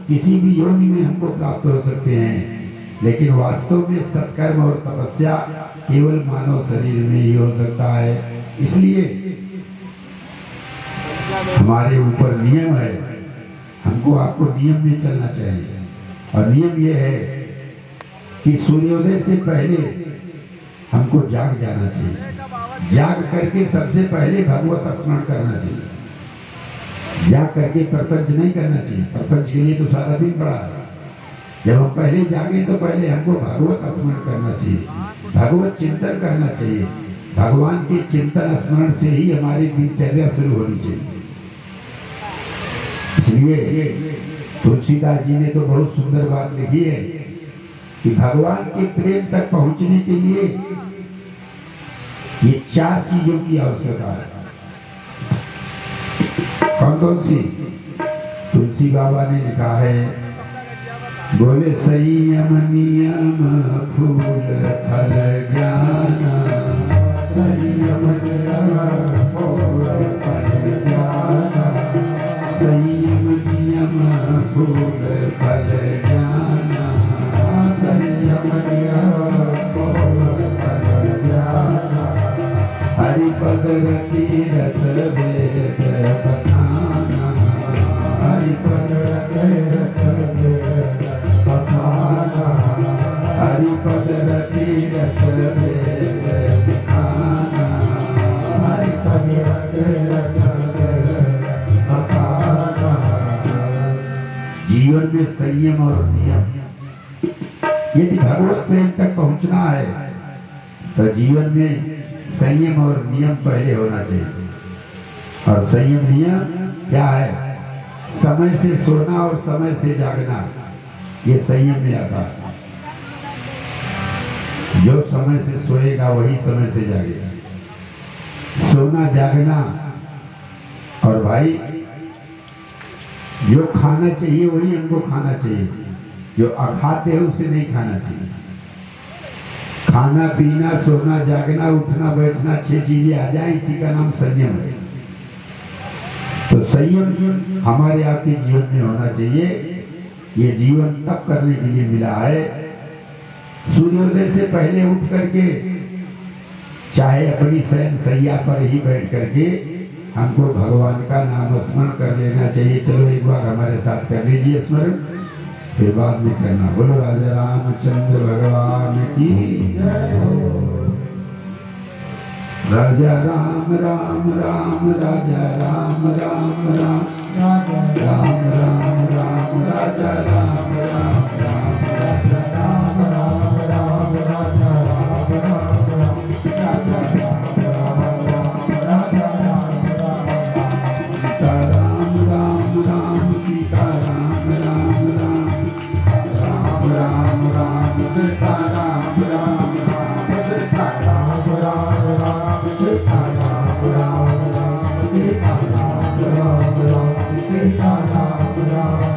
किसी भी योनि में हमको प्राप्त हो सकते हैं, लेकिन वास्तव में सत्कर्म और तपस्या केवल मानव शरीर में ही हो सकता है। इसलिए हमारे ऊपर नियम है, हमको आपको नियम में चलना चाहिए। और नियम यह है कि सूर्योदय से पहले हमको जाग जाना चाहिए। जाग करके सबसे पहले भगवत स्मरण करना चाहिए। जाग करके प्रपंच नहीं करना चाहिए, प्रपंच के लिए तो सारा दिन पड़ा है। जब हम पहले जागे तो पहले हमको भगवत स्मरण करना चाहिए, भगवत चिंतन करना चाहिए, भगवान के चिंतन स्मरण से ही हमारी दिनचर्या शुरू होनी चाहिए। इसलिए तुलसीदास जी ने तो बहुत सुंदर बात लिखी है कि भगवान के प्रेम तक पहुंचने के लिए ये 4 चीजों की आवश्यकता है। कौन कौन सी? तुलसी बाबा ने लिखा है, बोले संयम नियम फूल फल ज्ञान, संयम नियम फूल फल ज्ञान, संयम नियम फूल फल ज्ञान, संयम नियम फूल फल ज्ञान, हरिपद रति रस वेद बखाना, हरिपद रति रस वेद बखाना, हरिपद रति रस वेद बखाना, हरिपद रति रस वेद बखाना। जीवन में संयम और नियम, यदि भगवत प्रेम तक पहुंचना है तो जीवन में संयम और नियम पहले होना चाहिए। और संयम नियम क्या है? समय से सोना और समय से जागना, ये संयम में आता है। जो समय से सोएगा वही समय से जागेगा। सोना जागना, और भाई जो खाना चाहिए वही हमको खाना चाहिए, जो अखाते हैं उसे नहीं खाना चाहिए। खाना पीना सोना जागना उठना बैठना 6 चीजें आ जाए, इसी का नाम संयम है। तो संयम हमारे आपके जीवन में होना चाहिए। ये जीवन तब करने के लिए मिला है। सूर्योदय से पहले उठ करके चाहे अपनी शयन सैया पर ही बैठ करके हमको भगवान का नाम स्मरण कर लेना चाहिए। चलो एक बार हमारे साथ कर लीजिए स्मरण, फिर बाद में करना। बोलो राजा रामचंद्र भगवान की राजा राम राम राम राजा राम राम राम राम राम राम राजा राम राम राम राजा राम राम राम राजा राम राम राम सीता राम राम राम राम राम सीता राम राम राम सीता राम राम राम सीता राम राम राम सीता राम राम राम सीता राम राम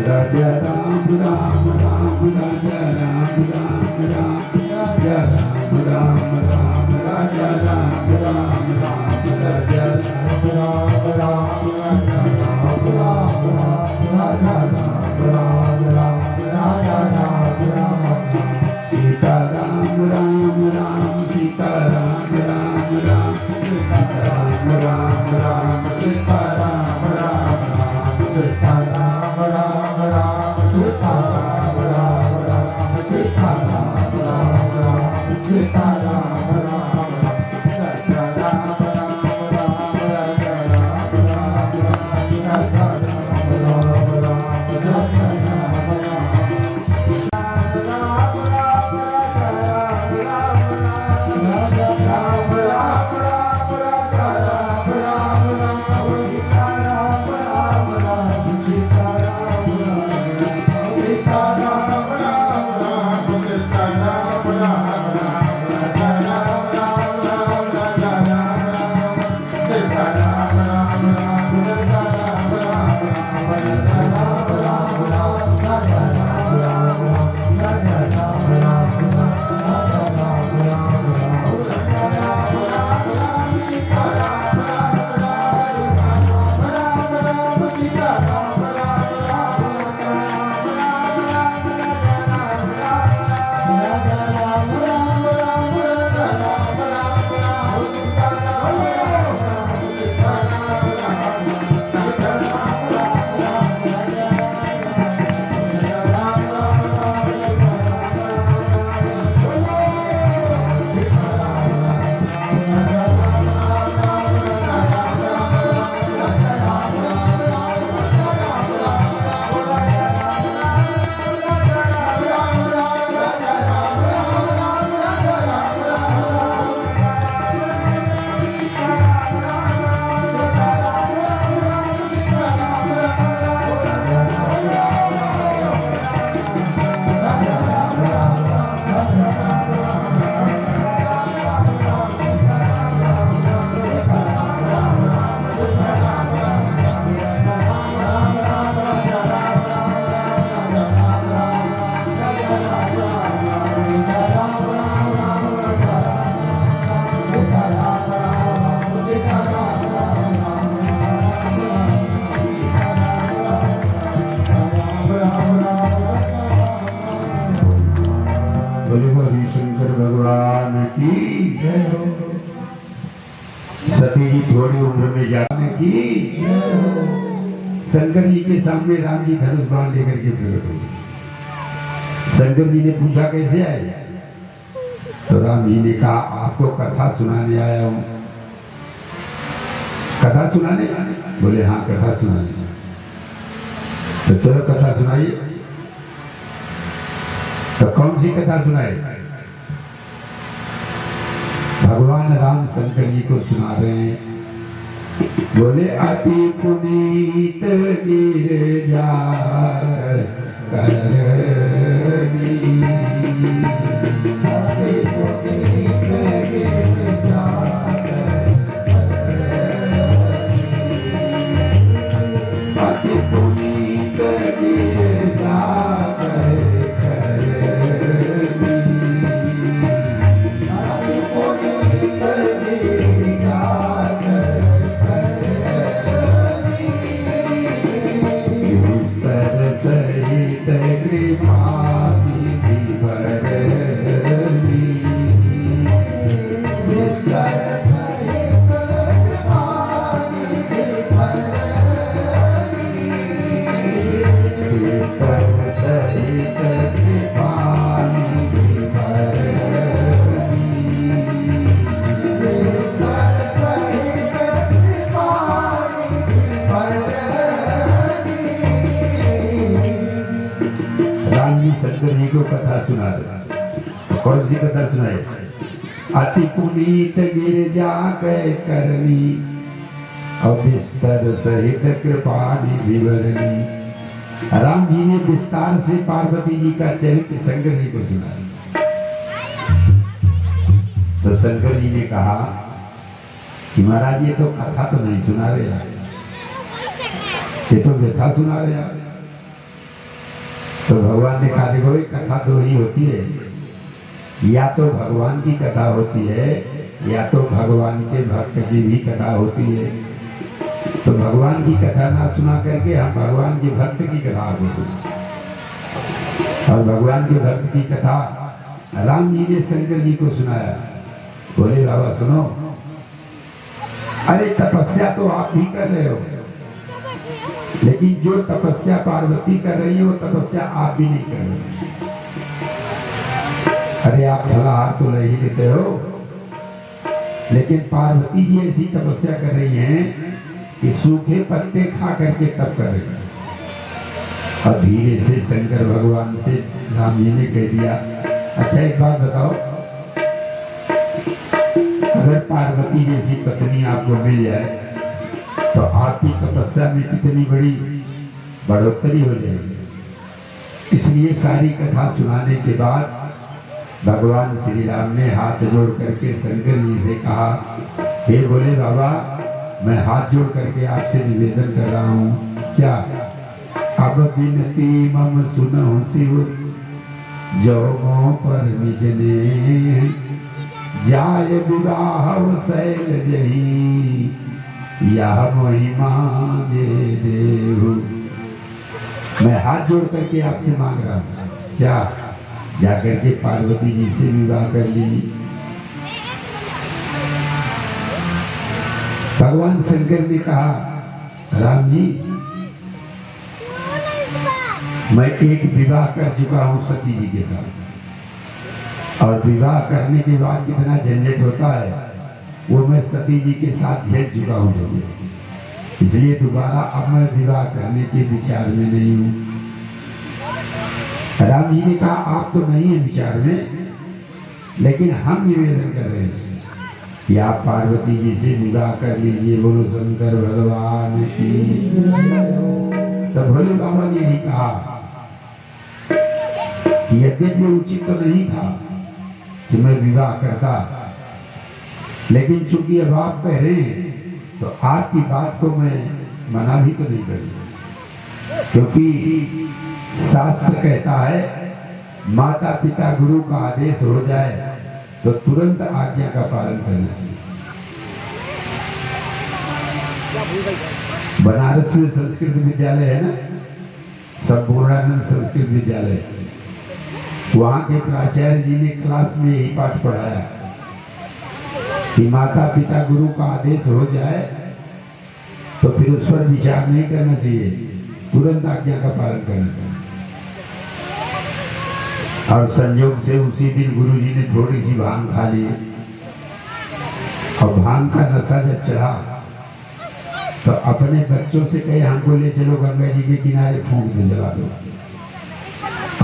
राजा राम राम राम राजा राम राम राम राजा राम राम राम राजा राम राम राम राजा राम राम राम राजा राम राम राम राजा राम राम राम राजा राम राम सीता राम राम राम सीता राम राम राम सीता राम राम राम सीता राम राम राम सीता राम राम राम सीता राम राम राम सीता राम राम राम सीता राम राम राजा राम राम राम राजा राम राम राम राजा राम राम राम राजा की जय हो सती जी थोड़ी उम्र में जाने की शंकर जी के सामने राम जी धनुष बाण लेकर के प्रकट हुए। शंकर जी ने पूछा कैसे आए, तो राम जी ने कहा आपको कथा सुनाने आया हूं। कथा सुनाने? बोले हाँ कथा सुनाने। तो चलो कथा सुनाइए। तो कौन सी कथा सुनाए? भगवान राम शंकर जी को सुना रहे हैं। बोले अति पुनीत गिरजा करनी, अति पुनीत गिरजा अति पुनीत गिरजा करनी, अति पुनीत गिरजा विस्तर सहित कृपा निधि भरनी, विस्तर सहित कृपा निधि भरनी, विस्तर सहित कृपा निधि भरनी, विस्तर सहित कृपा निधि भरनी। राम जी शंकर जी को कथा सुना रहे। कौन सी कथा सुनाए? अति पुनीत गिरजा कै करनी, और विस्तर सहित कृपा निधि भरनी। राम जी ने विस्तार से पार्वती जी का चरित्र शंकर जी को सुनाया। तो शंकर जी ने कहा कि महाराज ये तो कथा तो नहीं सुना रहे आप, ये तो व्यथा सुना रहे आप। तो भगवान ने कहा देखो कथा दो ही होती है, या तो भगवान की कथा होती है या तो भगवान के भक्त की भी कथा होती है। तो भगवान की कथा ना सुना करके हम भगवान के भक्त की कथा को सुना, और भगवान के भक्त की कथा राम जी ने शंकर जी को सुनाया। बोले बाबा सुनो, अरे तपस्या तो आप भी कर रहे हो, लेकिन जो तपस्या पार्वती कर रही है वो तपस्या आप भी नहीं कर रहे। अरे आप फलाहार तो ले ही लेते हो, लेकिन पार्वती जी ऐसी तपस्या कर रही हैं कि सूखे पत्ते खा करके तप कर रही है। और धीरे से शंकर भगवान से राम जी ने कह दिया, अच्छा एक बात बताओ, अगर पार्वती जैसी पत्नी आपको मिल जाए तो आपकी तपस्या में कितनी बड़ी बढ़ोतरी हो जाएगी। इसलिए सारी कथा सुनाने के बाद भगवान श्री राम ने हाथ जोड़ करके शंकर जी से कहा, हे बोले बाबा मैं हाथ जोड़ करके आपसे निवेदन कर रहा हूँ, क्या अब विनती मम सुनो शिव, जो मोह पर निज ने जाय विवाह शैल जही, यह महिमा दे देहु। मैं हाथ जोड़ करके आपसे मांग रहा हूँ, क्या जाकर के पार्वती जी से विवाह कर लीजिए। भगवान शंकर ने कहा, राम जी मैं एक विवाह कर चुका हूं सती जी के साथ, और विवाह करने के बाद कितना झंझट होता है वो मैं सती जी के साथ झेल चुका हूं जरूर। इसलिए दोबारा अब मैं विवाह करने के विचार में नहीं हूं। राम जी ने कहा आप तो नहीं है विचार में, लेकिन हम निवेदन कर रहे हैं कि आप पार्वती जी से विवाह कर लीजिए। बोलो शंकर भगवान की। तो भोले बाबा ने यही कहा कि यद्यपि उचित तो नहीं था कि मैं विवाह करता, लेकिन चूंकि अब आप कह रहे हैं तो आपकी बात को मैं मना भी तो नहीं कर सकता, क्योंकि शास्त्र कहता है माता पिता गुरु का आदेश हो जाए तो तुरंत आज्ञा का पालन करना चाहिए। बनारस में संस्कृत विद्यालय है ना, संपूर्णानंद संस्कृत विद्यालय, वहां के प्राचार्य जी ने क्लास में यही पाठ पढ़ाया कि माता पिता गुरु का आदेश हो जाए तो फिर उस पर विचार नहीं करना चाहिए, तुरंत आज्ञा का पालन करना चाहिए। और संयोग से उसी दिन गुरुजी ने थोड़ी सी भांग खा ली और भांग का नशा जब चढ़ा तो अपने बच्चों से कहे हमको ले चलो गंगा जी के किनारे फूंक दो, जला दो।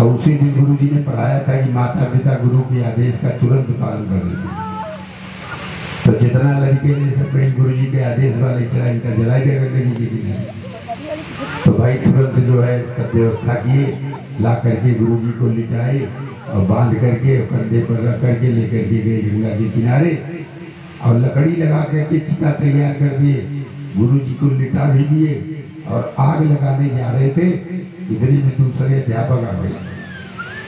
और उसी दिन गुरुजी ने पढ़ाया था कि माता पिता गुरु के आदेश का तुरंत पालन करना चाहिए। तो जितना लड़के ने सब कहीं गुरुजी के आदेश वाले चला इनका जला दिया गंगा जी के किनारे। तो भाई तुरंत जो है सब व्यवस्था किए, ला करके गुरुजी को लिटाए और बांध करके कंधे पर रख करके लेकर के गए गंगा के किनारे और लकड़ी लगा करके चिता तैयार कर दिए, गुरुजी को लिटा भी दिए और आग लगाने जा रहे थे। इतने में दूसरे अध्यापक आ गए।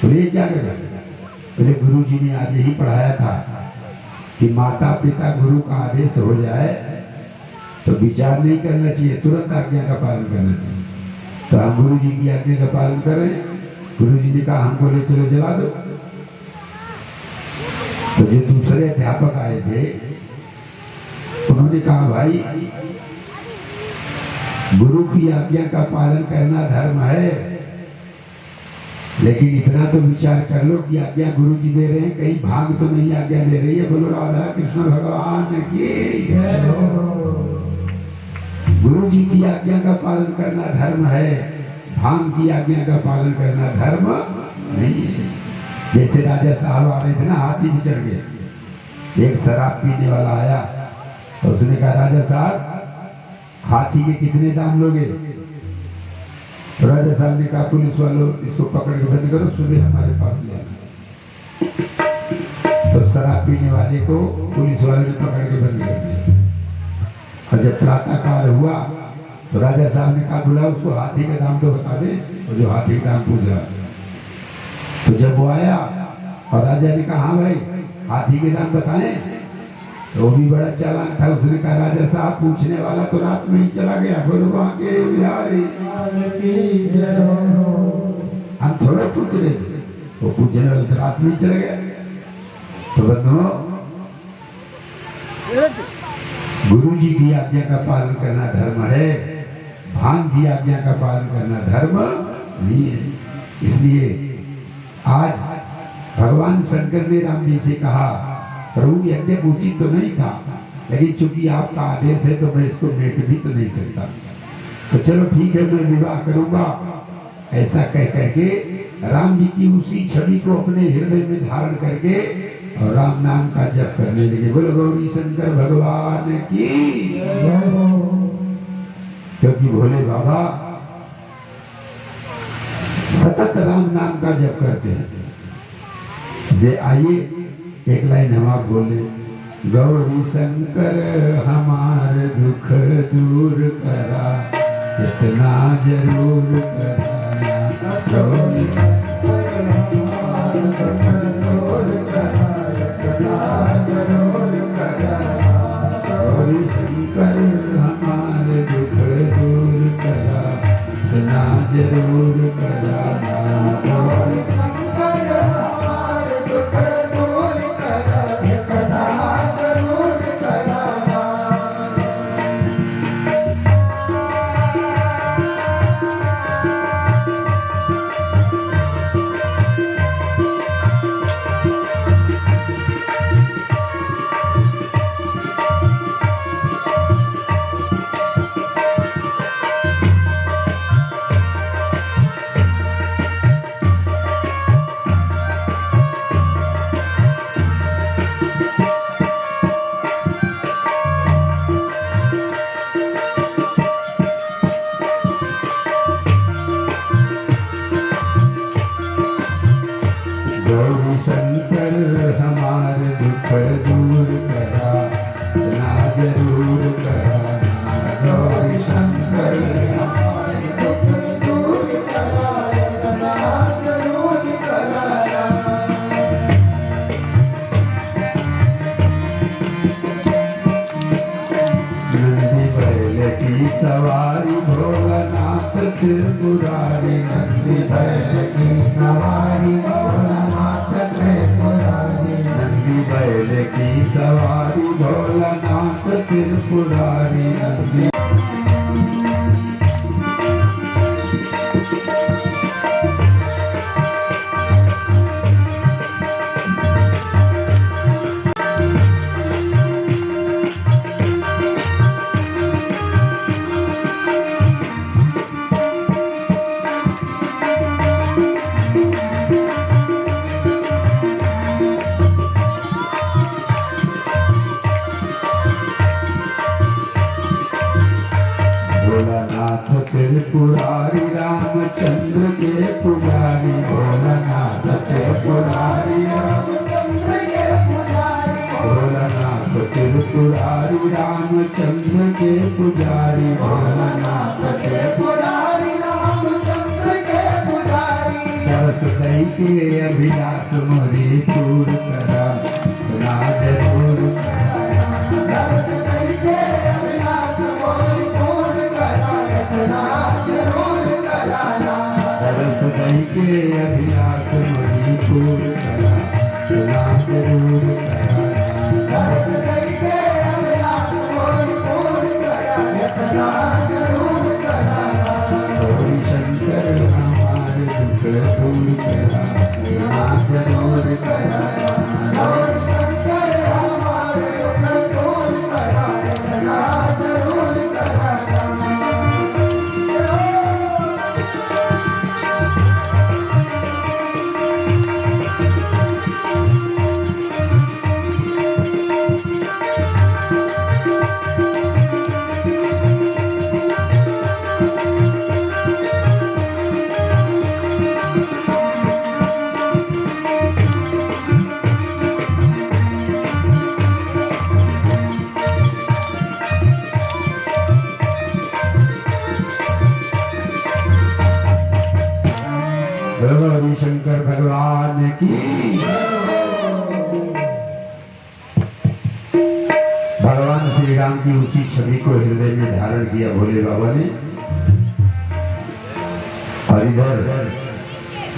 बोले क्या कर रहे? बोले गुरुजी ने आज ही पढ़ाया था कि माता पिता गुरु का आदेश हो जाए तो विचार नहीं करना चाहिए, तुरंत आज्ञा का पालन करना चाहिए। तो हम गुरु जी की आज्ञा का पालन करें। गुरु जी ने कहा हमको ले चलो, जला दो। तो जो दूसरे अध्यापक आए थे उन्होंने कहा भाई गुरु की आज्ञा का पालन करना धर्म है, लेकिन इतना तो विचार कर लो कि आज्ञा गुरु जी दे रहे हैं, कहीं भाग तो नहीं आज्ञा दे रही है। बोलो राधा कृष्ण भगवान की जय हो। गुरु जी की आज्ञा का पालन करना धर्म है, भांग की आज्ञा का पालन करना धर्म नहीं है। जैसे राजा साहब आ रहे थे ना, हाथी भी चढ़ गए। एक शराब पीने वाला आया तो उसने कहा राजा साहब हाथी के कितने दाम लोगे? तो राजा साहब ने कहा पुलिस वालों इसको पकड़ के बंद करो, सुबह हमारे पास ले आना। तो शराब पीने वाले को पुलिस वालों ने पकड़ के बंद कर दिया। और जब प्रातः काल हुआ तो राजा साहब ने कहा बुलाओ उसको, हाथी का दाम तो बता दे। और जो हाथी का दाम पूछ रहा, तो जब वो आया और राजा ने कहा हाँ भाई हाथी के दाम बताएं, तो वो भी बड़ा चालाक था। उसने कहा राजा साहब पूछने वाला तो रात में ही चला गया। बोलो बांके बिहारी हम थोड़ा पूछ रहे थे, वो पूछने वाला तो रात में ही चला गया। तो बंधुओं गुरु जी की आज्ञा का पालन करना धर्म है, भांग की आज्ञा का पालन करना धर्म नहीं है। इसलिए आज भगवान शंकर ने राम जी से कहा प्रभु यज्ञ उचित तो नहीं था, लेकिन चूंकि आपका आदेश है तो मैं इसको मेट भी तो नहीं सकता, तो चलो ठीक है मैं विवाह करूंगा। ऐसा कह करके राम जी की उसी छवि को अपने हृदय में धारण करके और राम नाम का जप करने लगे। बोलो गौरी शंकर भगवान की जय हो। क्योंकि भोले बाबा सतत राम नाम का जप करते हैं। जे आइए एक लाइन हम आप बोले, गौरी शंकर हमार दुख दूर करा, इतना जरूर करा। गौरी शंकर हमार दुख दूर करा, इतना जरूर करा। गौरी शंकर हमार दुख दूर करा, इतना जरूर करा। गौरी शंकर हमार दुख दूर करा, इतना जरूर करा। गौरी शंकर हमार दुख दूर करा, इतना जरूर करा। गौरी शंकर हमार दुख दूर करा, इतना जरूर करा। नंदी बैल की सवारी भोलानाथ त्रिपुरारी, नंदी बैल की सवारी भोलानाथ त्रिपुरारी, नंदी बैल की सवारी भोलानाथ पुरारी नंदी। भोलानाथ त्रिपुरारी रामचंद्र के पुजारी, भोलानाथ त्रिपुरारी रामचंद्र के पुजारी, भोलानाथ त्रिपुरारी रामचंद्र के पुजारी, भोलानाथ त्रिपुरारी रामचंद्र के पुजारी। तरस दई के अभिलाष मोरे दूर करा, ना जरूर दर्श करके अभिलाष मोरी पूर्ण करा, इतना जरूर कराना। तरस दई के अभिलाष मोरे दूर करा, ना जरूर करा। दर्श करके अभिलाष मोरी पूर्ण करा, इतना जरूर कराना। गौरी शंकर हमारे दुख दूर करा, ना जरूर करा। गौरी शंकर हमारे दुख दूर करा, इतना जरूर कराना। गौरी शंकर भगवान की। भगवान श्री राम की उसी छवि को हृदय में धारण किया भोले बाबा ने, और इधर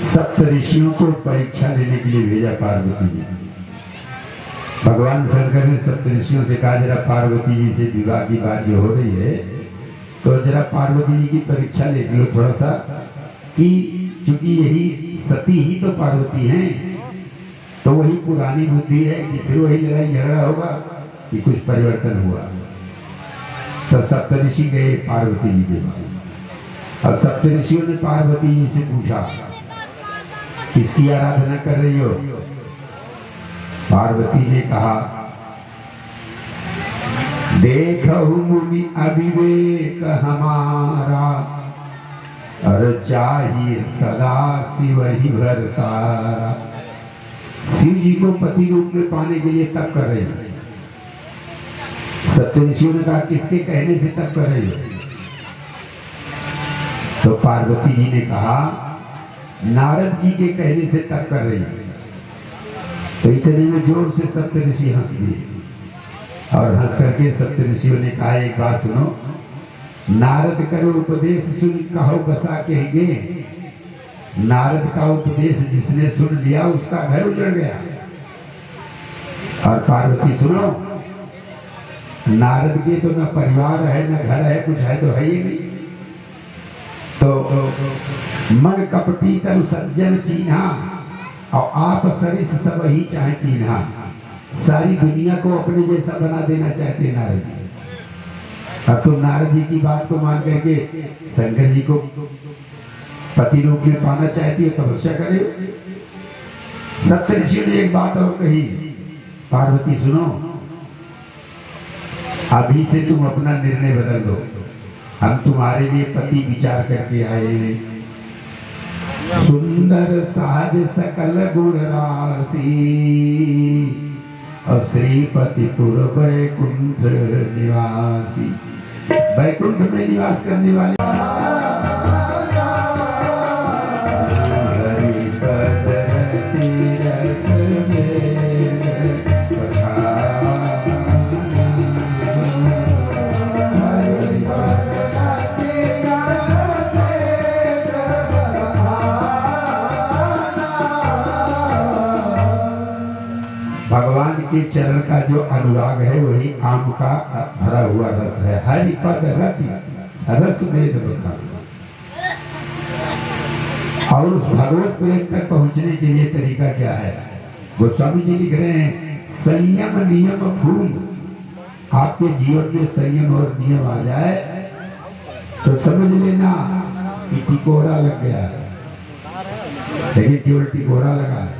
सप्त ऋषियों को परीक्षा लेने के लिए भेजा पार्वती जी। भगवान शंकर ने सप्त ऋषियों से कहा, जरा पार्वती जी से विवाह की बात जो हो रही है, तो जरा पार्वती जी की परीक्षा ले लो थोड़ा सा, कि चूंकि यही सती ही तो पार्वती हैं, तो वही पुरानी बुद्धि है कि फिर वही लड़ाई झगड़ा होगा कि कुछ परिवर्तन हुआ। तो सप्तऋषि गए पार्वती जी के पास, और सप्तऋषियों ने पार्वती जी से पूछा, किसकी आराधना कर रही हो? पार्वती ने कहा, देखहु मुनि अविवेक हमारा, और चाहिए सदा शिव ही भरतारा। शिव जी को पति रूप में पाने के लिए तप कर रहे हैं। सप्तऋषियों ने कहा, किसके कहने से तप कर रहे हो? तो पार्वती जी ने कहा, नारद जी के कहने से तप कर रही हैं। तो इतने में जोर से सप्तऋषि हंस दिए, और हंस करके सप्तऋषियों ने कहा, एक बात सुनो, नारद करो उपदेश सुन कहो बसा कहेंगे। नारद का उपदेश जिसने सुन लिया उसका घर उजड़ गया। और पार्वती सुनो, नारद के तो न परिवार है न घर है, कुछ है तो है ही नहीं। तो मन कपटी तन सज्जन चीन्हा, और आप सरिस सब ही चाहे कीन्हा। सारी दुनिया को अपने जैसा बना देना चाहते नारद जी। अब तुम नारद जी की बात को मान करके शंकर जी को पति रूप में पाना चाहती हो, तपस्या करे। सप्तऋषि ने एक बात और कही, पार्वती सुनो, अभी से तुम अपना निर्णय बदल दो, हम तुम्हारे लिए पति विचार करके आए हैं। सुंदर साज सकल गुण राशि, और श्रीपतिपुर वैकुंठ निवासी। वैकुंठ में निवास करने वाले भगवान के चरण का जो अनुराग है वही आम का भरा हुआ रस है। हरिपद रति रस वेद बखान। और उस भगवत प्रेम तक पहुंचने के लिए तरीका क्या है? गोस्वामी जी लिख रहे हैं, संयम नियम फूल। आपके जीवन में संयम और नियम आ जाए तो समझ लेना कि टिकोरा लग गया है, लेकिन केवल टिकोरा लगा है।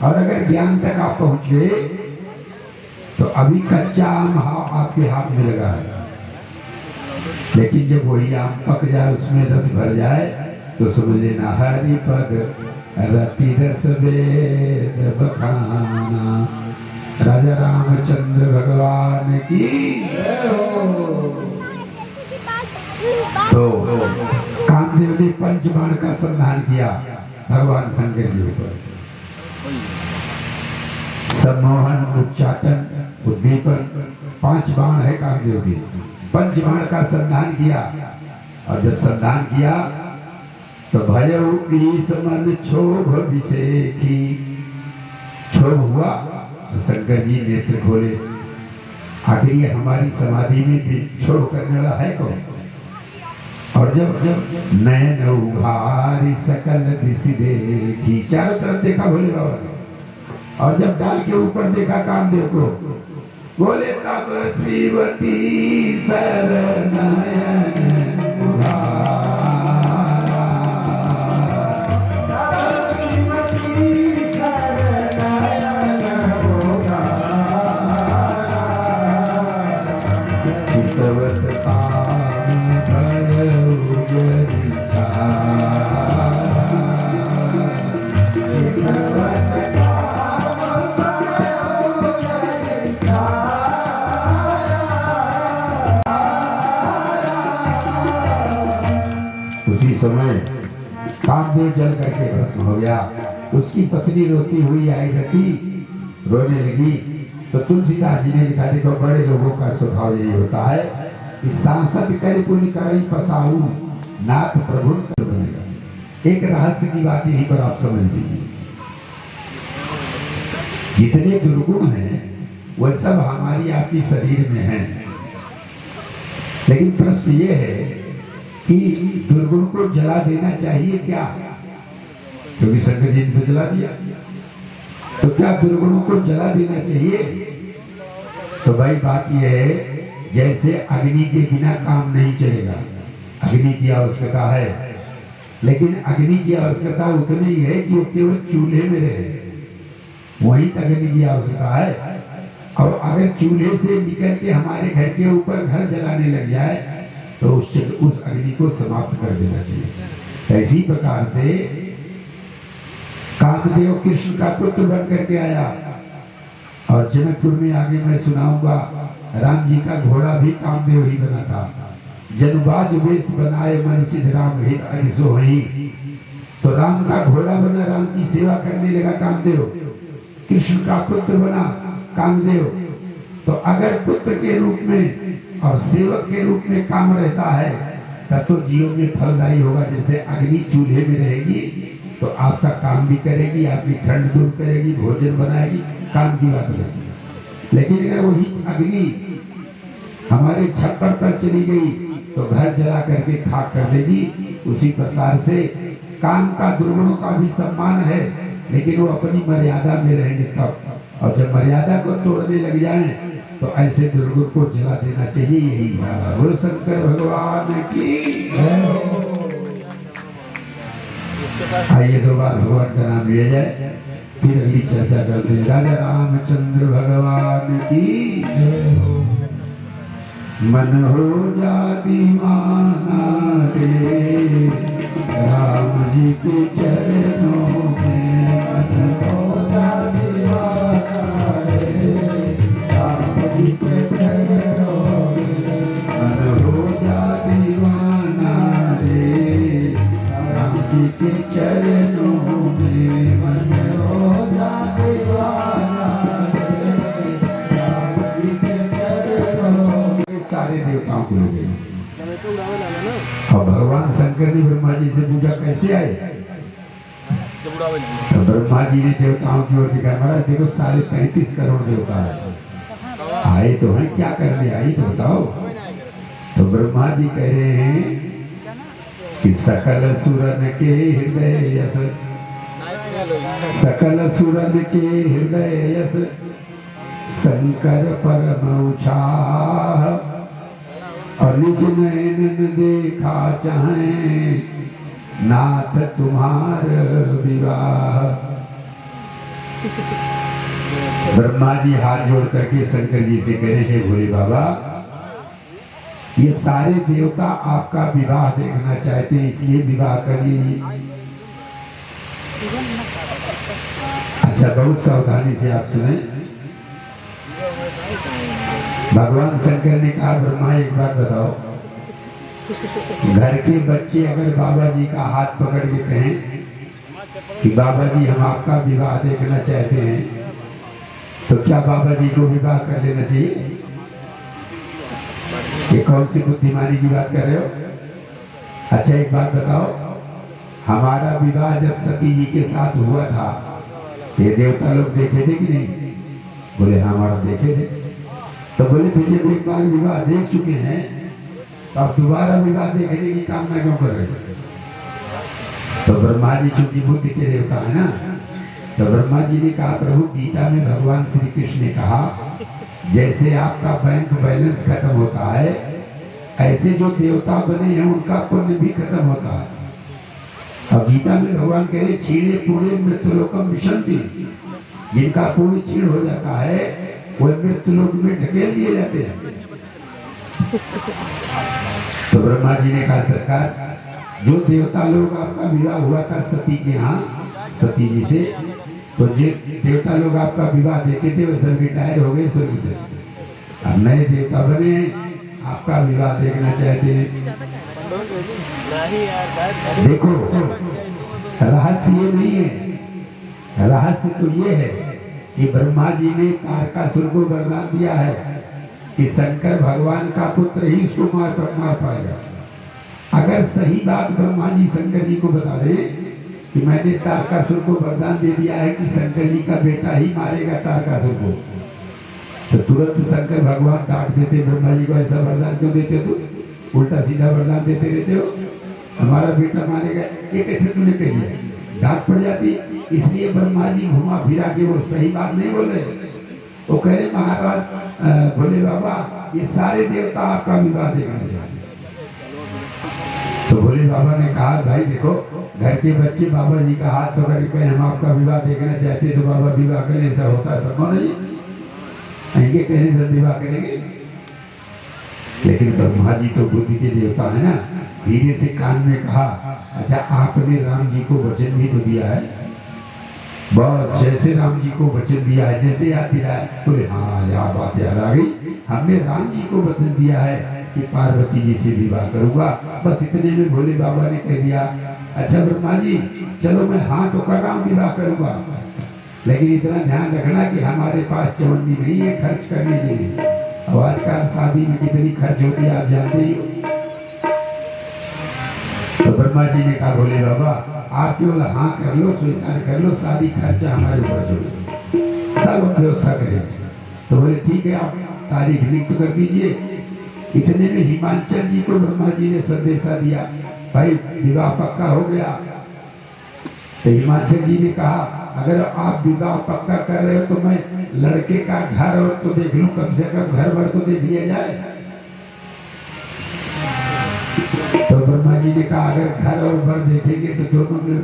और अगर ज्ञान तक आप पहुंच गए तो अभी कच्चा आम आपके हाथ में लगा है, लेकिन जब वही आम पक जाए, उसमें रस भर जाए, तो समझ लेना हरिपद रति रस वेद बखाना। राजा रामचंद्र भगवान की। तो कामदेव ने पंचबाण का संधान किया भगवान शंकर के ऊपर। सम्मोहन, उच्चाटन, उद्दीपन, 5 बाण है कामदेव के। पंचबाण का संधान किया, और जब संधान किया तो भयउ ईश मन क्षोभ विषेखी। क्षोभ हुआ तो शंकर जी नेत्र खोले। आखिर ये हमारी समाधि में क्षोभ करने वाला है कौन? और जब नयन उघारी सकल दिशि देखी, चारों तरफ देखा भोले बाबा ने। और जब डाल के ऊपर देखा कामदेव को, बोले तब शिवती शरण नयन उघारा। समय कामदेव जल करके भस्म हो गया। उसकी पत्नी रोती हुई आई, रति रोने लगी। तो तुलसीदास जी ने लिखा, देखो बड़े लोगों का स्वभाव यही होता है कि सांसद कर पुण्य करई पसाऊ, नाथ प्रभु कर बनेगा। एक रहस्य की बात यहीं पर आप समझ लीजिए। जितने दुर्गुण हैं वह सब हमारी आपकी शरीर में हैं, लेकिन प्रश्न ये है कि दुर्गुण को जला देना चाहिए क्या? क्योंकि शंकर जी ने तो जला दिया, तो क्या दुर्गुणों को जला देना चाहिए? तो भाई बात यह है, जैसे अग्नि के बिना काम नहीं चलेगा, अग्नि की आवश्यकता है, लेकिन अग्नि की आवश्यकता उतनी ही है कि वो केवल चूल्हे में रहे, वहीं तक अग्नि की आवश्यकता है। और अगर चूल्हे से निकल के हमारे घर के ऊपर घर जलाने लग जाए तो उस अग्नि को समाप्त कर देना चाहिए। इसी प्रकार से कामदेव कृष्ण का पुत्र बन करके आया, और जनकपुर में आगे मैं सुनाऊंगा, राम जी का घोड़ा भी कामदेव ही बना था। जनबाज वेश बनाए मन सिद्ध राम हित अरिसो ही। तो राम का घोड़ा बना, राम की सेवा करने लगा कामदेव। कृष्ण का पुत्र बना कामदेव। तो अगर पुत्र के रूप में और सेवक के रूप में काम रहता है तब तो जीवन में फलदायी होगा। जैसे अग्नि चूल्हे में रहेगी तो आपका काम भी करेगी, आपकी ठंड दूर करेगी, भोजन बनाएगी, काम की बात रहेगी। लेकिन अगर वही अग्नि हमारे छप्पर पर चली गई तो घर जला करके खाक कर देगी। उसी प्रकार से काम का दुर्गुणों का भी सम्मान है, लेकिन वो अपनी मर्यादा में रहेंगे तब। और जब मर्यादा को तोड़ने लग जाएं तो ऐसे दुर्गुण को जला देना चाहिए। यही सारा बोलो शंकर भगवान की। आइए 2 बार भगवान का नाम लिया जाए, फिर अगली चर्चा करते हैं। राजा रामचंद्र भगवान की। मन हो जा दीवाना रे राम जी के चरणों में। मन हो जा दीवाना रे राम जी के चरणों में। मन हो जा दीवाना रे राम जी के चरणों में। मन हो जा दीवाना रे राम जी के चरणों में। सारे देवताओं को ले गए। और भगवान शंकर ने ब्रह्मा जी से पूछा कैसे आए? तो ब्रह्मा जी ने देवताओं की ओर दिखाया, महाराज देखो सारे 33 करोड़ देवता है, आए तो हैं, क्या करने आई तो बताओ। तो ब्रह्मा जी कह रहे हैं कि सकल सुरन के हृदय यस, सकल सुरन के हृदय यस शंकर परम उछाह, और निज नयन देखा चाहे नाथ तुम्हार विवाह। ब्रह्मा जी हाथ जोड़ करके शंकर जी से कह रहे हैं, भोले बाबा ये सारे देवता आपका विवाह देखना चाहते हैं, इसलिए विवाह कर लीजिए। अच्छा, बहुत सावधानी से आप सुने। भगवान शंकर ने कहा, ब्रह्मा एक बात बताओ, घर के बच्चे अगर बाबा जी का हाथ पकड़ के कहें कि बाबा जी हम आपका विवाह देखना चाहते हैं, तो क्या बाबा जी को विवाह कर लेना चाहिए? ये कौन सी बुद्धिमानी की बात कर रहे हो? अच्छा एक बात बताओ, हमारा विवाह जब सती जी के साथ हुआ था, ये देवता लोग देखे थे कि नहीं? बोले हाँ, हमारा देखे थे। तो बोले फिर जब एक बार विवाह देख चुके हैं तो आप दोबारा विवाह देखने की कामना क्यों कर रहे हो? तो ब्रह्मा जी चूंकि बुद्धि के देवता है ना, तो ब्रह्मा जी ने कहा, प्रभु गीता में भगवान श्री कृष्ण ने कहा जैसे आपका बैंक बैलेंस खत्म होता है, ऐसे जो देवता बने हैं उनका पुण्य भी खत्म होता है। और गीता में भगवान कह रहे, छीणे पुणे मृत्युलोकम विशंति, जिनका पुण्य छीण हो जाता है वह मृत्युलोक में ढकेल दिए जाते हैं। तो ब्रह्मा जी ने कहा, सरकार जो देवता लोग आपका विवाह हुआ था सती के यहाँ, सती जी से, तो जो देवता लोग आपका विवाह देखे थे वे सब रिटायर हो गए स्वर्ग से, अब नए देवता बने, आपका विवाह देखना चाहते हैं। देखो रहस्य ये नहीं है, रहस्य तो ये है कि ब्रह्मा जी ने तारकासुर को वरदान दिया है कि शंकर भगवान का पुत्र ही उसको मार पाएगा। अगर सही बात ब्रह्मा जी शंकर जी को बता दे कि मैंने तारकासुर को वरदान दे दिया है कि शंकर जी का बेटा ही मारेगा तारकासुर को, तो तुरंत शंकर भगवान डांट देते ब्रह्मा जी को, ऐसा वरदान क्यों देते हो? उल्टा सीधा वरदान देते रहते हो, हमारा बेटा मारेगा, ये कैसे तूने कह दिया? डांट पड़ जाती। इसलिए ब्रह्मा जी घुमा फिरा के वो सही बात नहीं बोल रहे, वो कह रहे महाराज भोले बाबा ये सारे देवता आपका विवाह देखना चाहते। तो भोले बाबा ने कहा, भाई देखो घर के बच्चे बाबा जी का हाथ पकड़ के हम आपका विवाह देखना चाहते, तो बाबा विवाह करें, ऐसा होता संभव नहीं, इनके कहने से विवाह करेंगे? लेकिन ब्रह्मा जी तो बुद्धि के देवता है ना, धीरे से कान में कहा, अच्छा आपने राम जी को वचन भी तो दिया है, बस जैसे राम जी को वचन दिया है, जैसे याद दिलाया, बोले हाँ यह बात याद आ गई, हमने राम जी को वचन दिया है कि पार्वती जी से विवाह करूंगा। बस इतने में भोले बाबा ने कह दिया, अच्छा ब्रह्मा जी चलो मैं हाँ तो कर रहा हूँ, विवाह करूंगा, लेकिन इतना ध्यान रखना कि हमारे पास चवन्नी नहीं है खर्च करने के लिए। अब आजकल शादी में कितनी खर्च होती है आप जानते ही हो। तो ब्रह्मा जी ने कहा, भोले बाबा आप केवल हाँ कर लो, स्वीकार कर लो, सारी खर्चा हमारे ऊपर छोड़ दो, सब व्यवस्था करेंगे। तो बोले ठीक है, आप तारीख नियुक्त कर दीजिए। इतने में हिमांचल जी को ब्रह्मा जी ने संदेशा दिया, भाई विवाह पक्का हो गया। तो हिमांचल जी ने कहा, अगर आप विवाह पक्का कर रहे हो तो मैं लड़के का घर और तो देख लूं, कम से कम घर भर तो देख लिया जाए। तो ब्रह्मा जी ने कहा, अगर घर और भर देखेंगे तो दोनों में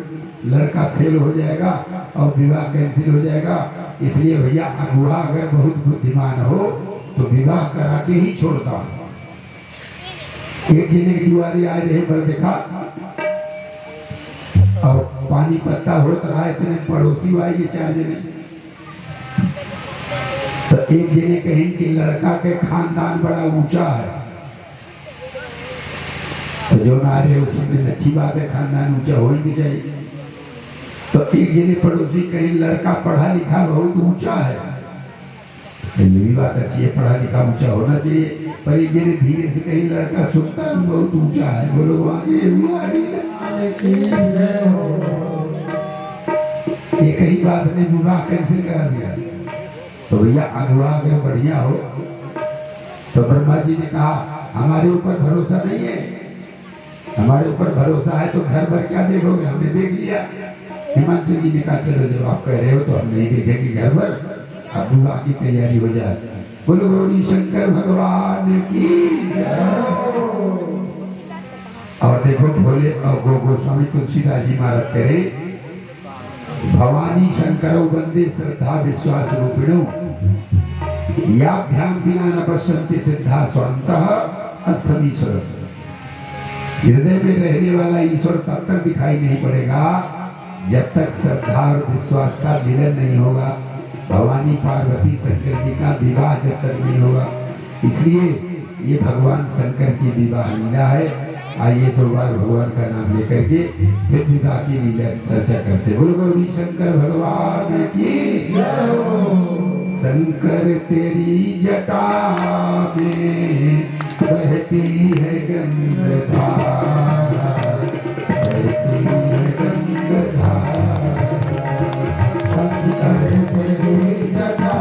लड़का फेल हो जाएगा और विवाह कैंसिल हो जाएगा, इसलिए भैया अगुआ अगर बहुत बुद्धिमान हो तो विवाह करा के ही छोड़ता हूं। एक जने की दुआरी आ रहे पर देखा और पानी पत्ता होता रहा, इतने पड़ोसी आएगी 4 जने। तो एक जने कहें कि लड़का के खानदान बड़ा ऊंचा है, तो जो ना रहे उसमें अच्छी बात है, खानदान ऊंचा होनी चाहिए। तो एक जने पड़ोसी कहीं लड़का पढ़ा लिखा बहुत ऊंचा है, ये भी बात अच्छी है, पढ़ा लिखा ऊंचा होना चाहिए। पर एक जने धीरे से कहीं लड़का सुनता भी बहुत ऊंचा है, बोलो एक ही बात ने विवाह कैंसिल करा दिया। तो भैया अगुआ अगर बढ़िया हो तो ब्रह्मा जी ने कहा हमारे ऊपर भरोसा नहीं है, हमारे ऊपर भरोसा है तो घर भर क्या देखोगे, हमने देख लिया। हिमांशु जी ने कहा चलो जब आप कह रहे हो तो हम नहीं देखेंगे घर भर, अब विवाह की तैयारी हो जाए। बोलो गौरी शंकर भगवान की। और देखो भोले गोस्वामी तुलसीदास जी महाराज करे भवानी शंकरौ वंदे श्रद्धा विश्वास रूपिणौ याभ्याम बिना न पश्यन्ति सिद्धा स्वन्तः अस्थमीश्वर। हृदय में रहने वाला ईश्वर तब तक दिखाई नहीं पड़ेगा जब तक श्रद्धा और विश्वास का मिलन नहीं होगा। भवानी पार्वती शंकर जी का विवाह जब तक नहीं होगा, इसलिए ये भगवान शंकर की विवाह लीला है। आइए दो बार भगवान का नाम लेकर के फिर विवाह की लीला चर्चा करते। बोलो गौरी शंकर भगवान की। शंकर तेरी जटा में बहती है गंगाधारा, बहती है गंगाधारा। शंकर तेरी जटा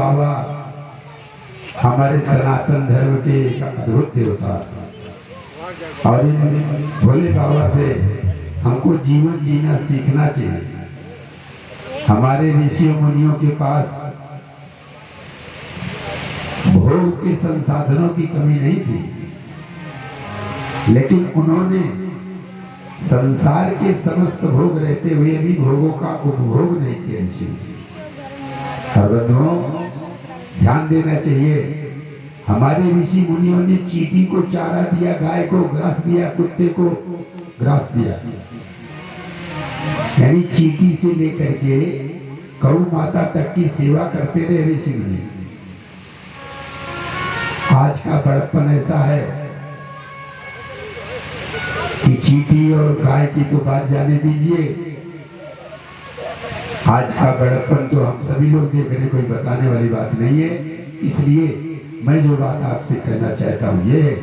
बाबा हमारे सनातन धर्म के एक अद्भुत देवता और इन भोले बाबा से हमको जीवन जीना सीखना चाहिए। हमारे ऋषियों मुनियों के पास भोग के संसाधनों की कमी नहीं थी, लेकिन उन्होंने संसार के समस्त भोग रहते हुए भी भोगों का उपभोग नहीं किया। हर बंधुओं ध्यान देना चाहिए। हमारे ऋषि मुनियों ने चींटी को चारा दिया, गाय को ग्रास दिया, कुत्ते को ग्रास दिया, यानी चींटी से लेकर के गौ माता तक की सेवा करते रहे ऋषि मुनि। आज का बड़प्पन ऐसा है कि चींटी और गाय की तो बात जाने दीजिए, आज का बड़प्पन तो हम सभी लोग देख रहे, कोई बताने वाली बात नहीं है। इसलिए मैं जो बात आपसे कहना चाहता हूं ये है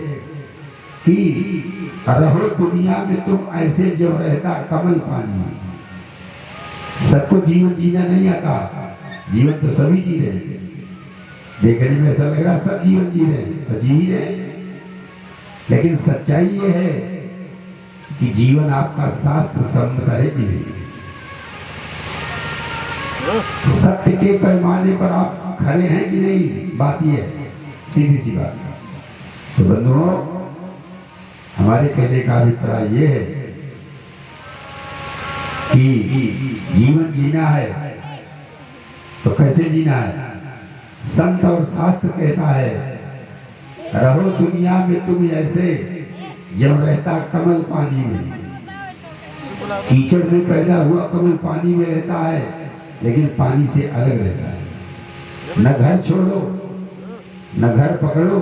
कि रहो दुनिया में तुम ऐसे जो रहता कमल पानी में। सबको जीवन जीना नहीं आता, जीवन तो सभी जी रहे, देखने में ऐसा लग रहा सब जीवन जी रहे, जी रहे, लेकिन सच्चाई ये है कि जीवन आपका शास्त्र सम्मत है कि नहीं। सत्य के पैमाने पर आप खड़े हैं कि नहीं, बात ये है, सीधी सी बात। तो बंधुओं हमारे कहने का अभिप्राय ये है कि जीवन जीना है तो कैसे जीना है। संत और शास्त्र कहता है रहो दुनिया में तुम ऐसे जब रहता कमल पानी में। कीचड़ में पैदा हुआ कमल पानी में रहता है, लेकिन पानी से अलग रहता है। न घर छोड़ो न घर पकड़ो,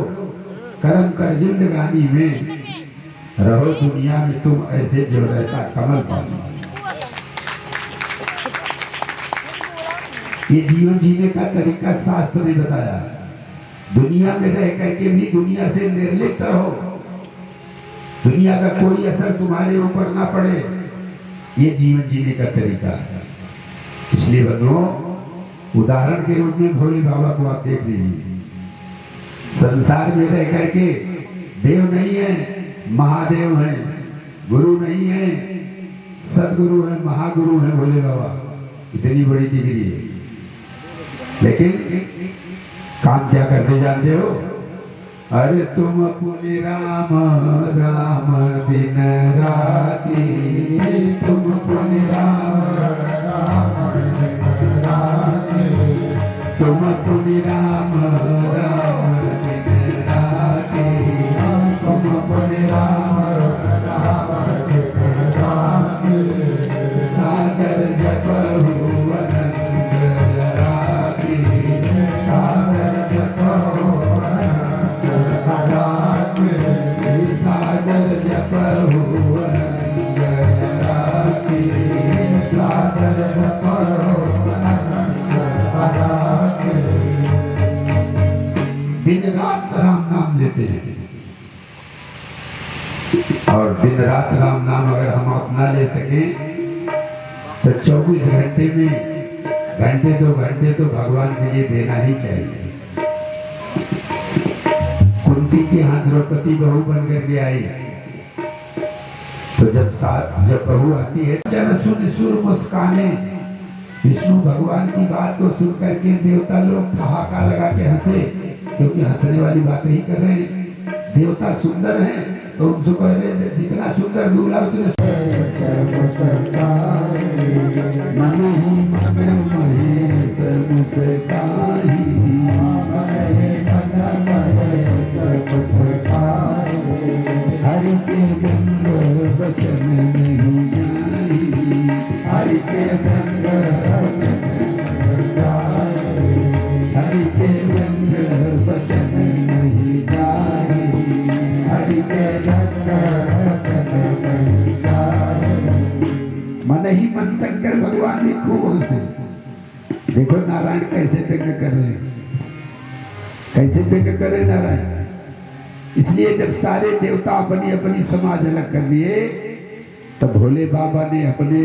कर्म कर जिंदगानी में, रहो दुनिया में तुम ऐसे जो रहता कमल पानी में। ये जीवन जीने का तरीका शास्त्र ने बताया। दुनिया में रह करके भी दुनिया से निर्लिप्त रहो, दुनिया का कोई असर तुम्हारे ऊपर ना पड़े, ये जीवन जीने का तरीका है। इसलिए बंधुओं उदाहरण के रूप में भोले बाबा को आप देख लीजिए। संसार में रह करके देव नहीं है, महादेव है, गुरु नहीं है, सदगुरु है, महागुरु है भोले बाबा, इतनी बड़ी डिग्री है। लेकिन काम क्या करते जानते हो? अरे तुम पुण्य राम राम दिन राति, तुम पुण्य राम राम दिन राति, तुम पुण्य राम राम दिन राति, तुम पुण्य राम राम दिन राति, सागर जपहु दिन रात राम नाम लेते हैं। और दिन रात राम नाम अगर हम अपना ले सके तो 24 घंटे में घंटे 2 घंटे तो भगवान के लिए देना ही चाहिए। कुंती के यहाँ द्रौपदी बहू बन करके आई, तो जब बहू आती है चल सुन सुर मुस्काने, विष्णु भगवान की बात को सुन करके देवता लोग ठहाका लगा के हंसे, क्योंकि हंसने वाली बातें ही कर रहे हैं। देवता सुंदर हैं तो उनको कह रहे हैं जितना सुंदर दूल्हा उतने हरि के गंग वचन नहीं जाई, हरि के गंग वचन नहीं जाई, हरि के गंग वचन नहीं जाई, हरि के गंग वचन नहीं जाई। मन ही मन शंकर भगवान ने खूब हंसे। देखो नारायण कैसे व्यंग कर रहे हैं, कैसे व्यंग कर रहे नारायण। इसलिए जब सारे देवता अपनी अपनी समाज अलग कर लिए तो भोले बाबा ने अपने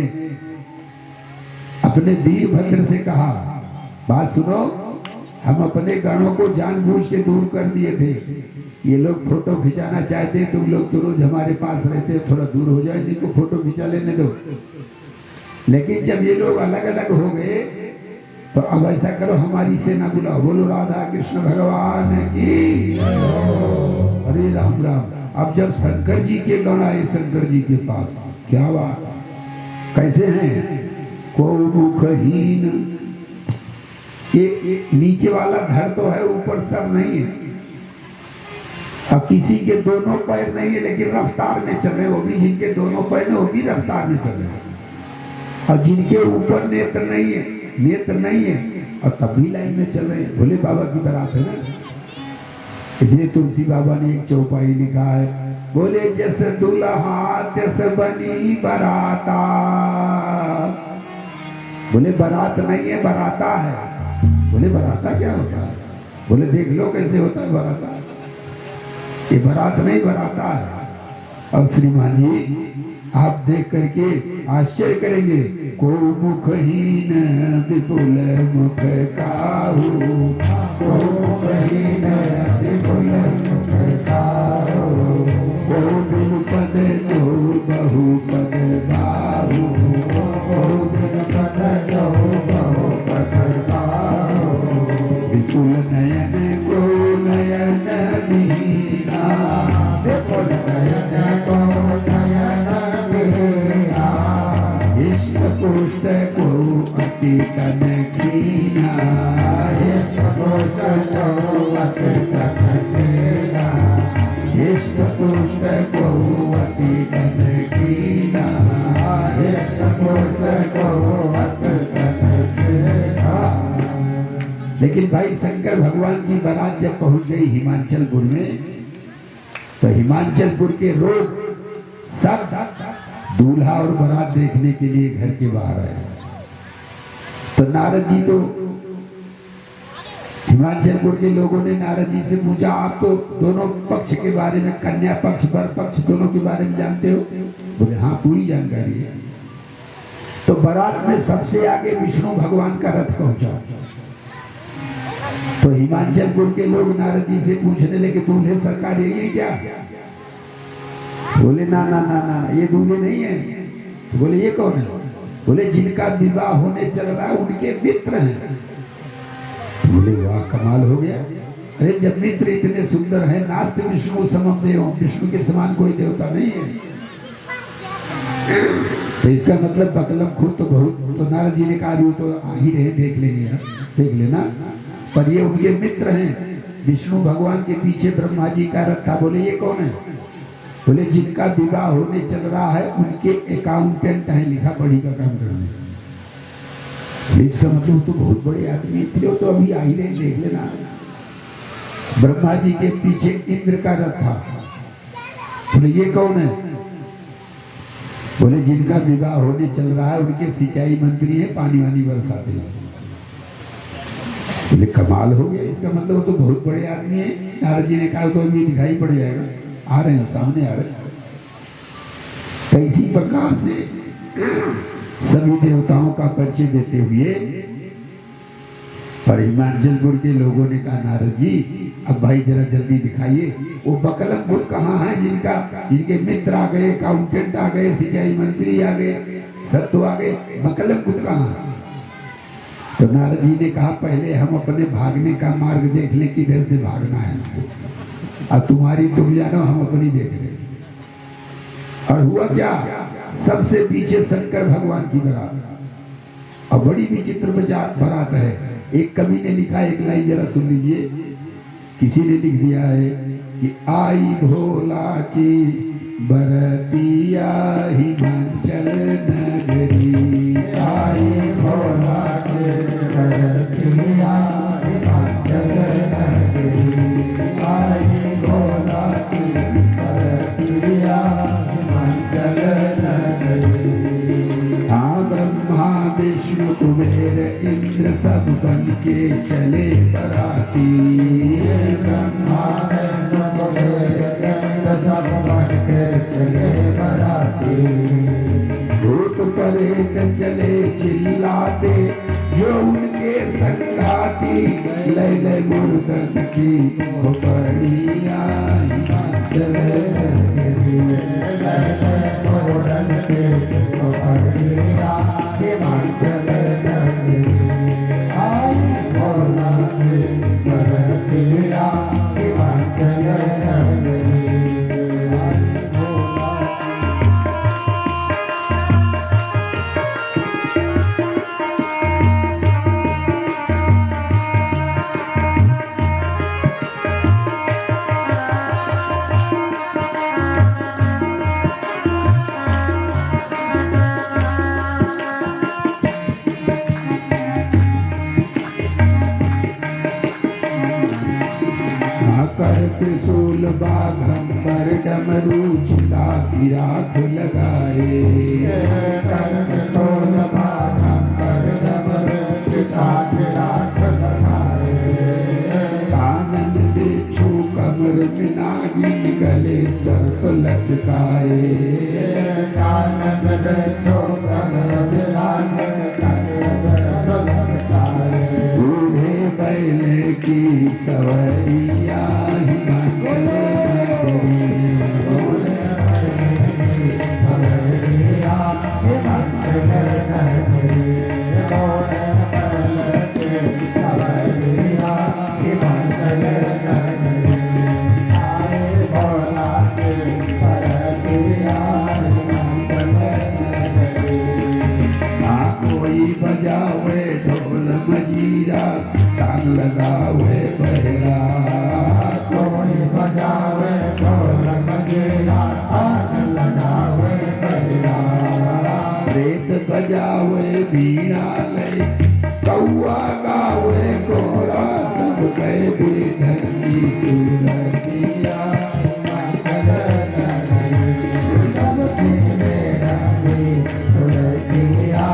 वीरभद्र से कहा बात सुनो, हम अपने गणों को जानबूझ के दूर कर दिए थे। ये लोग फोटो खिंचाना चाहते, तुम लोग तो रोज हमारे पास रहते, थोड़ा दूर हो जाए, इनको फोटो खिंचा लेने दो। लेकिन जब ये लोग अलग अलग हो गए तो अब ऐसा करो, हमारी सेना बुलाओ, बोलो राधा कृष्ण भगवान की। अरे राम राम। अब जब शंकर जी के गण आए शंकर जी के पास, क्या बात, कैसे हैं? को मुखहीन, ये नीचे वाला धड़ तो है, ऊपर सर नहीं है। अब किसी के दोनों पैर नहीं है लेकिन रफ्तार में चल रहे, वो भी जिनके दोनों पैर हैं वो भी रफ्तार में चल रहे। और जिनके ऊपर नेत्र नहीं है, नेत्र नहीं है और तब भी लाइन में चल रहे हैं। भोले बाबा की बारात है ना, इसलिए तुलसी बाबा ने एक चौपाई लिखा है, बोले जस दुल्हा तस बनी बराता। बोले बारात नहीं है, बराता है। बोले बराता क्या होता है? बोले देख लो कैसे होता है बराता। ये बारात नहीं, बराता है। और श्रीमान जी आप देख करके आश्चर्य करेंगे, को मुखहीन विपुल मुख काहू, को मुखहीन विपुल मुख काहू, को बिन पद जो बहु पद बाहू, को बिन पद जो बहु पद बाहू, विपुल नयन को नयन दीना, विपुल नयन को नयन दीना, इष्ट पुष्ट को अति तन कीना, इष्ट पुष्ट को अति तन कीना, इष्ट पुष्ट को अति तन कीना, इष्ट पुष्ट को अति तन कीना। लेकिन भाई शंकर भगवान की बारात जब पहुंच गई हिमाचलपुर में, तो हिमाचलपुर के लोग सब दूल्हा और बारात देखने के लिए घर के बाहर आए। तो नारद जी तो, हिमाचलपुर के लोगों ने नारद जी से पूछा, आप तो दोनों पक्ष के बारे में, कन्या पक्ष वर पक्ष दोनों के बारे में जानते हो? बोले हाँ पूरी जानकारी है। तो बारात में सबसे आगे विष्णु भगवान का रथ पहुंचा। तो हिमाचलपुर के लोग नारद जी से पूछने लगे, दूल्हे सरकार यही है क्या? बोले ना ना ना ना, ये दूल्हे नहीं है। तो बोले ये कौन है? बोले जिनका विवाह होने चल रहा है उनके मित्र हैं। बोले वाह कमाल हो गया। अरे जब मित्र इतने सुंदर है, नास्ते विष्णु समम देव, विष्णु के समान कोई देवता नहीं है। तो इसका मतलब बकलम खुद तो बहुत। तो नारद जी ने कहा भी तो आ ही रहे, देख लेंगे, देख लेना। पर ये उनके मित्र हैं। विष्णु भगवान के पीछे ब्रह्मा जी का रथ था। बोले ये कौन है? बोले जिनका विवाह होने चल रहा है उनके अकाउंटेंट हैं, लिखा पढ़ी का काम करने। इसका मतलब तो बहुत बड़े आदमी थे, तो अभी आ ही रहे, देख लेना। ब्रह्मा जी के पीछे इंद्र का रथ था। बोले ये कौन है? बोले जिनका विवाह होने चल रहा है उनके सिंचाई मंत्री है, पानी वानी बरसाते हैं। बोले कमाल हो गया, इसका मतलब तो बहुत बड़े आदमी है। नारद जी ने कहा तो अभी दिखाई पड़ जाएगा, आ रहे हैं, सामने आ रहे हैं। तो इसी प्रकार से सभी देवताओं का परिचय देते हुए और हिमाचलपुर के लोगों ने कहा नारद जी अब भाई जरा जल्दी दिखाइए, वो बकलम बुद्ध कहाँ है जिनके मित्र आ गए, अकाउंटेंट आ गए, सिंचाई मंत्री आ गए, सत्तू आ गए, बकलम बुद्ध कहाँ है? तो नारद जी ने कहा पहले हम अपने भागने का मार्ग देख लें, किधर से भागना है, और तुम्हारी तुम जानो, हम अपनी देख रहे। और हुआ क्या, सबसे पीछे शंकर भगवान की बारात, और बड़ी विचित्र बारात है। एक कवि ने लिखा, एक लाइन जरा सुन लीजिए। किसी ने लिख दिया है कि आई भोला की बरतिया हिमाचल नगरी, आई भोला की बरतिया हिमाचल नगरी, आई भोला की बरतिया हिमाचल नगरी। हाँ ब्रह्मा विष्णु कुबेर इंद्र सब बन के चले बराती, ब्रह्मा विष्णु कुबेर इंद्र सब बन के चले बराती। भूत प्रेत चले चिल्लाते, जो उनके संगाती ले ले मुर्दन की खोपड़िया हिमाचल नगरी ले ले मुर्दन की खोपड़िया हिमाचल नगरी आई भोला की बरतिया हिमाचल नगरी आई भोला कर त्रिशूल बाघंबर डमरू छिला की राख लगाए कर त्रिशूल बाघंबर डमरू छिला की राख लगाए कानन बिच्छू कमर में नागिन गले सर्प लटकाए कानन बिच्छू कमर में नागिन गले सर्प लटकाए बूढ़े बैल की सवरिया हिमाचल नगरी बूढ़े बैल की सवरिया हिमाचल नगरी बूढ़े बैल की सवरिया हिमाचल नगरी आए भोला की बरतिया हिमाचल नगरी ना कोई बजावे ढोल मजीरा तान लगावे बहरा कोई बजावे ढोल मजीरा तान लगावे बहरा प्रेत बजावे बीड़ा ले कौआ गावे कोरा सब गए बेधर्मी सुरतिया हिमाचल नगरी सब बेधर्मी सुरतिया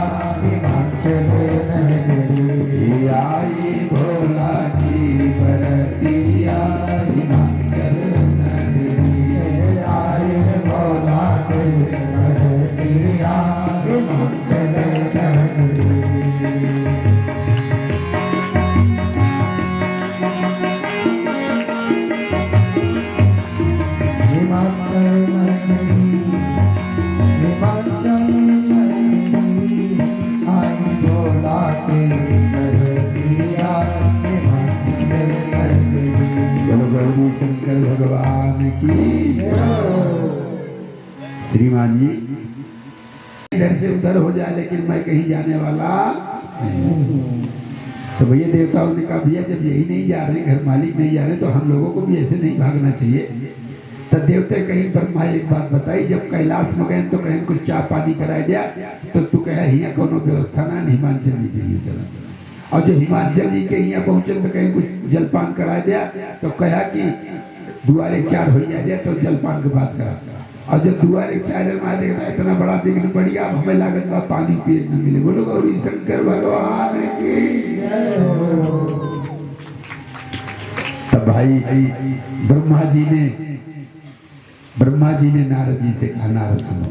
हिमाचल नगरी आई भोला की बरतिया हिमाचल नगरी आई भोला की बरतिया हिमाचल नगरी हिमाचल नगरी हिमाचल नगरी आई भोला की बरतिया हिमाचल नगरी बोलो गौरी शंकर भगवान की श्रीमान जी इधर से उधर हो जाए लेकिन मैं कहीं जाने वाला तो भैया देवताओं ने कहा भैया जब यही नहीं जा रहे घर मालिक नहीं जा रहे तो हम लोगों को भी ऐसे नहीं भागना चाहिए। तो देवते कहीं ब्रह्मा एक बात बताई जब कैलाश में गए तो कहीं कुछ चाय पानी कराया दिया तो तू कहे यहाँ कोनो व्यवस्था ना हिमाचल जी के लिए चला और जो हिमाचल जी के यहाँ पहुंचे तो कहीं कुछ जलपान करा दिया तो कहा कि दुआरे चार हो जाए तो जलपान की बात करा और जब दुआरे चार मारे इतना बड़ा विघ्न पड़ गया अब हमें लागत बा पानी पिए न मिले बोलो गौरी शंकर भगवान की तब भाई ब्रह्मा जी ने नारद जी से कहा नारद सुनो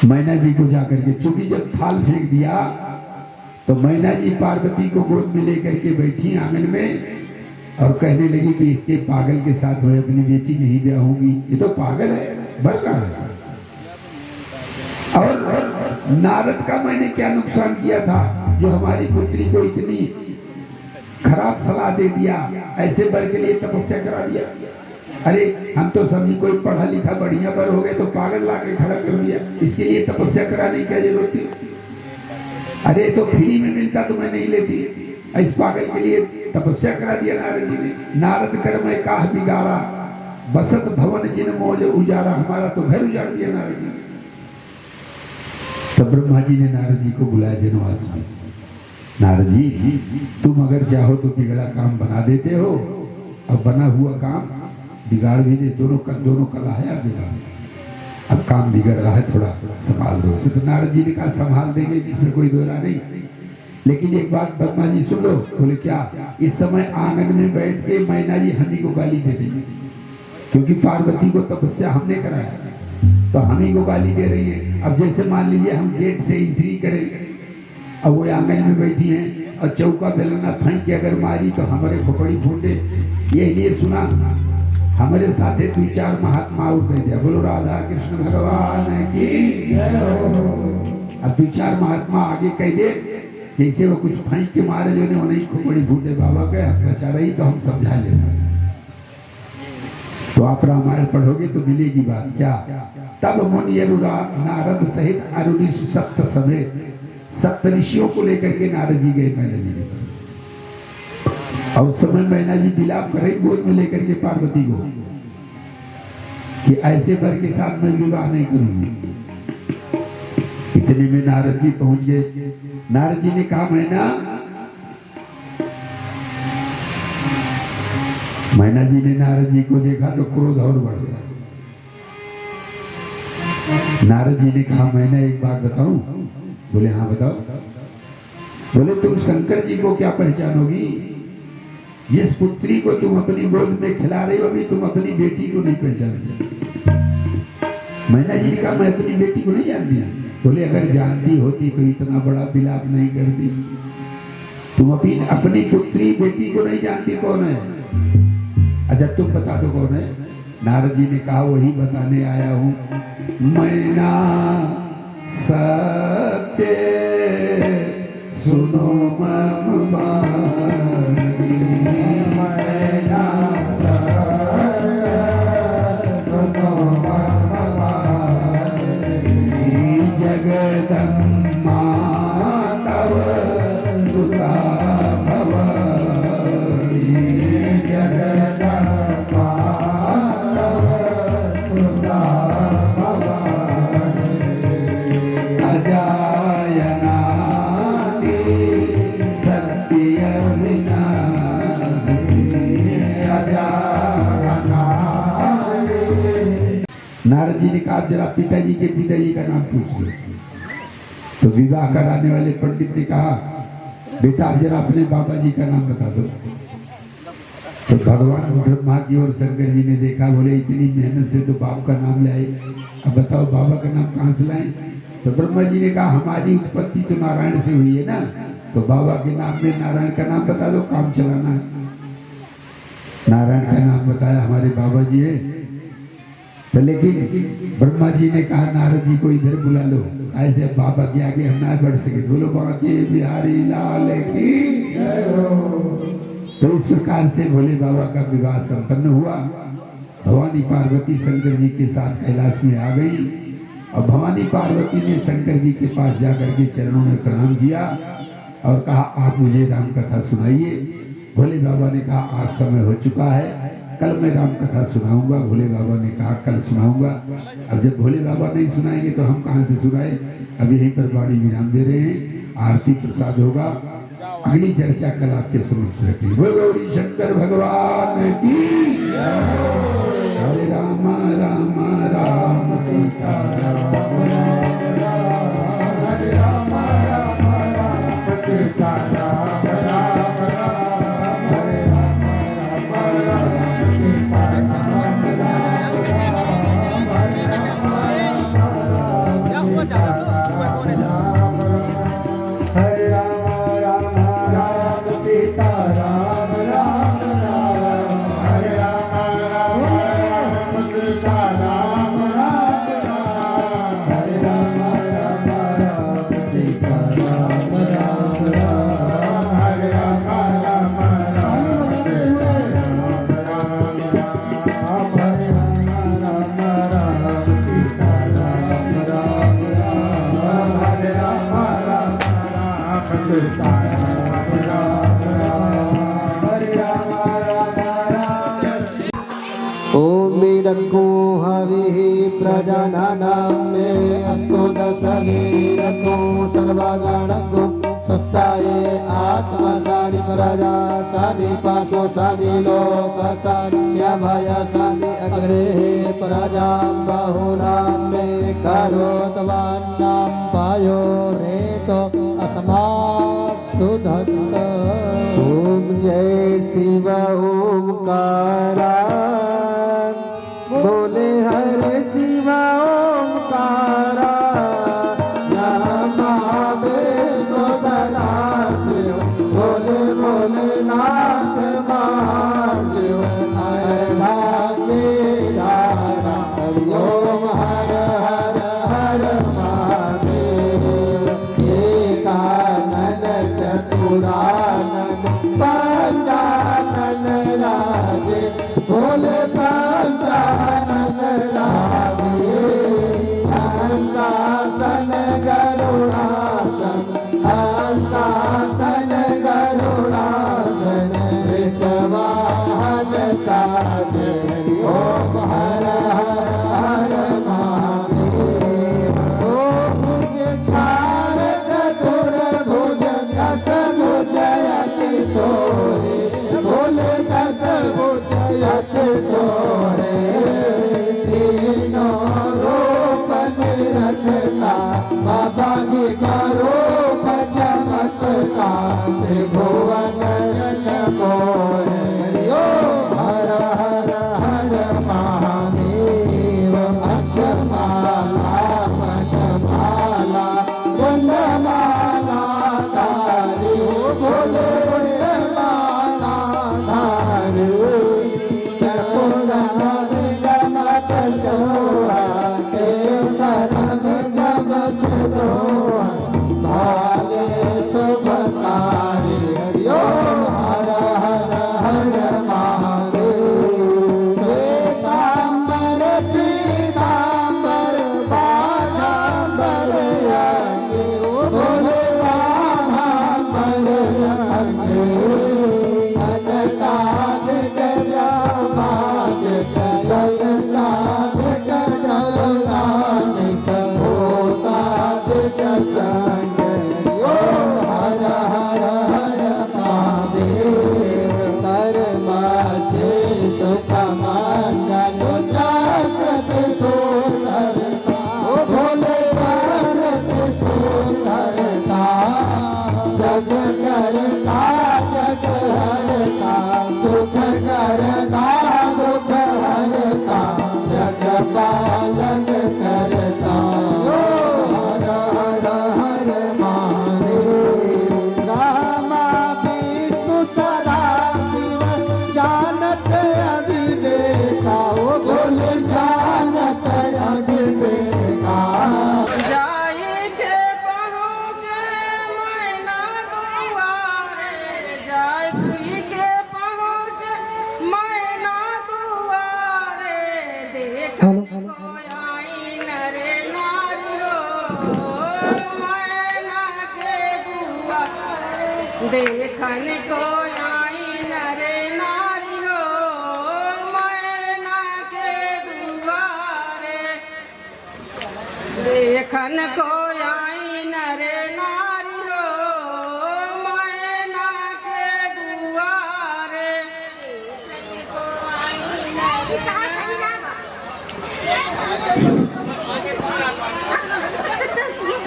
मैना जी को जाकर के चूंकि जब थाल फेंक दिया तो मैना जी पार्वती को गोद में लेकर के बैठी आंगन में और कहने लगी कि इसके पागल के साथ मैं अपनी बेटी नहीं ब्याह होगी ये तो पागल है बरका और नारद का मैंने क्या नुकसान किया था जो हमारी पुत्री को इतनी खराब सलाह दे दिया ऐसे बर के लिए तपस्या करा दिया। अरे हम तो समझी कोई पढ़ा लिखा बढ़िया बर हो गए तो पागल ला के खड़ा कर दिया इसके लिए तपस्या कराने की क्या जरूरत थी। अरे तो फ्री में मिलता तो मैं नहीं लेती इस पागल के लिए तपस्या करा दिया नारद जी ने। नारद कर मैं काह बिगाड़ा बसत भवन जिन मोज उजारा हमारा तो घर उजाड़ दिया नारद जी ने। तब ब्रह्मा जी ने नारद जी को बुलाया जनवास में। नारद जी तुम अगर चाहो तो बिगड़ा काम बना देते हो और बना हुआ काम बिगाड़ भी दे दोनों कला है यार बिगाड़ अब काम बिगड़ रहा है थोड़ा संभाल दो। तो नारद जी ने कहा संभाल देंगे इसमें कोई दोहरा नहीं लेकिन एक बात ब्रह्मा जी सुन लो। बोले क्या इस समय आंगन में बैठ के मैना जी हमी को गाली दे रही है क्योंकि पार्वती को तपस्या हमने कराया तो हमी को गाली दे रही है। अब जैसे मान लीजिए हम गेट से एंट्री करें अब वो आंगन में बैठी हैं और चौका बेलना फेंक के अगर मारी तो हमारे खोपड़ी फूटे। ये लिए सुना हमारे साथे 2-4 महात्मा और कह दिया, बोलो राधा कृष्ण भगवान की। अब 2-4 महात्मा आगे कह दे, जैसे वो कुछ फेंक के मारे जो ने नहीं खोपड़ी फूटे बाबा के बचा रही तो हम समझा लेना। तो आप रामायण पढ़ोगे तो मिलेगी बात क्या। तब मुनि नारद सहित अरुणि सप्त समेत 7 ऋषियों को लेकर के नारद जी गए मैना जी के पास। और उस समय मैना जी विलाप करे गोद में लेकर के पार्वती को कि ऐसे वर के साथ मैं विवाह नहीं करूंगी। इतने में नारद जी पहुंच गए। नारद जी ने कहा मैना जी ने नारद जी को देखा तो क्रोध और बढ़ गया। नारद जी ने कहा मैना एक बात बताऊं। बोले हाँ बताओ। बोले तुम शंकर जी को क्या पहचानोगी? जिस पुत्री को तुम अपनी गोद में खिला रही हो अभी तुम अपनी बेटी को नहीं पहचानती। मैना जी ने कहा मैं अपनी बेटी को नहीं जानती। बोले अगर जानती होती तो इतना बड़ा विलाप नहीं करती। तुम अपनी पुत्री बेटी को नहीं जानती कौन है? अच्छा तुम बता दो कौन है? नारद जी ने कहा वही बताने आया हूं। मैना सत्य सुनो मम बानी, मैना सत्य सुनो मम बानी, जगदम्मा तव सुता भवानी, जगदम्मा तव सुता भवानी, अजायना नारद जी ने कहा जरा पिताजी का नाम पूछ लो। तो विवाह कराने वाले पंडित ने कहा बेटा जरा अपने बाबा जी का नाम बता दो। तो भगवान ब्रह्मा की और शंकर जी ने देखा, बोले इतनी मेहनत से तो बाप का नाम लाए, अब बताओ बाबा का नाम कहाँ से लाए? तो ब्रह्मा जी ने कहा हमारी उत्पत्ति तो नारायण से हुई है ना, तो बाबा के नाम में नारायण का नाम बता दो, काम चलाना है। नारायण का नाम बताया हमारे बाबा जी है। तो लेकिन ब्रह्मा जी ने कहा नारद जी को इधर बुला लो, ऐसे बाबा के आगे हम ना बढ़ सके। बोलो बाकी बिहारी लाल की। तो इस प्रकार से भोले बाबा का विवाह संपन्न हुआ। भवानी पार्वती शंकर जी के साथ कैलाश में आ गई और भवानी पार्वती ने शंकर जी के पास जाकर के चरणों में प्रणाम किया और कहा आप मुझे राम कथा सुनाइए। भोले बाबा ने कहा आज समय हो चुका है, कल मैं राम कथा सुनाऊंगा। भोले बाबा ने कहा कल सुनाऊंगा। अब जब भोले बाबा नहीं सुनाएंगे तो हम कहां से सुनाए? अब यहीं पर वाणी विराम दे रहे हैं, आरती प्रसाद होगा। अगली चर्चा कल आपके समक्ष रखी। गौरी शंकर भगवान की। हरे राम राम राम सीता राम राम राम, हरे राम राम राम सीता राम राम राम, हरे राम राम राम सीता राम राम राम, हरे राम राम राम सीता राम राम, हरे राम राम सीता राम राम राम, हरे राम राम सीता राम राम राम, हरे राम राम सीता राम राम राम, हरे राम राम सीता राम राम राम, हरे राम राम सीता राम राम राम, हरे राम राम सीता राम राम राम, हरे राम राम। ओम वेदको हविः प्रजानानां मे अस्तु दशवीरको सर्वगणको स्वस्ताये आत्मसानि प्रजा सानि पाशो सानि लोक सान्यभय सानि अग्रे प्रजां बहुलां मे करोतवान्नां पायो रेतो अस्मात् सुधत्त। ओम जय शिव ओमकारा बोले हरे शिव ओमकारा नमः विष्णु गरुड़ानन पंचानन राजे बोले पंचानन राजे हंसासन गरुड़ासन हंसासन गरुड़ासन विश्वाहन साजे ओम हर हर हर महादेव ओम भुज चार चतुर भुज दस भुजयति सोहे बोले दस भुजयति सोहे तीनों रूप निरखता बाबा जी का रूप चमकता त्रिभुवन मोहे हरि ओम हर हर हर महादेव अक्षरमाला पदमाला कुंडमाला धारी बोले कुंडमाला धारी चकुंडल विगमत सोहा केसर जब सलोहा भाले शुभकारी हरि ओम हर हर हर महादेव श्वेतांबर पीतांबर बाणांबर अंगे बोले रामांबर अंगे सनकादिक ब्रह्मादिक शयनादिक गरुडादिक भूतादिक संगे ओम हर हर हर महादेव कर्मते सुखमंगल चाकत सुंदरता ओ भोले भारत सुंदरता जग करता जग हरता सुख करता दुख हरता जग पालन करता ओ हर हर हर महादेव रामा विष्णु सदा शिव जानत अभिवेका ओ बोले जानत अभिवेका जाए के पहुँचे मैना दुआरे जाए पुई के पहुँचे मैना दुआरे देख कोई आई नरे नारी हो मैना के दुआरे देखन को आई नरे नारी हो मैना के दुआरे देखन को आई नरे नारी हो मैना के दुआरे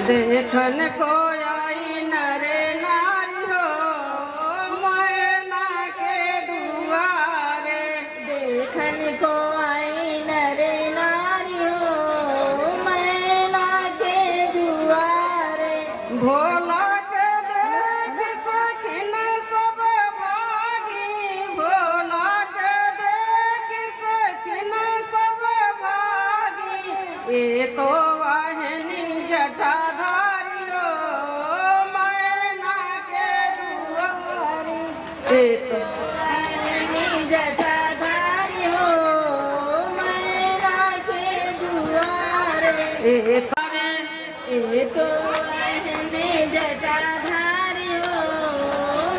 देखन को आई नरे नारी हो मैना के दुआरे देखन को आई नरे नारी हो मैना के दुआरे भोला के देख सखिन सब भागी भोला के देख सखिन सब भागी एको वाहिनी जटाधारी हो मैना के दुआरे एको वाहिनी जटाधारी हो मैना के दुआरे एक तो वाहिनी जटाधारी हो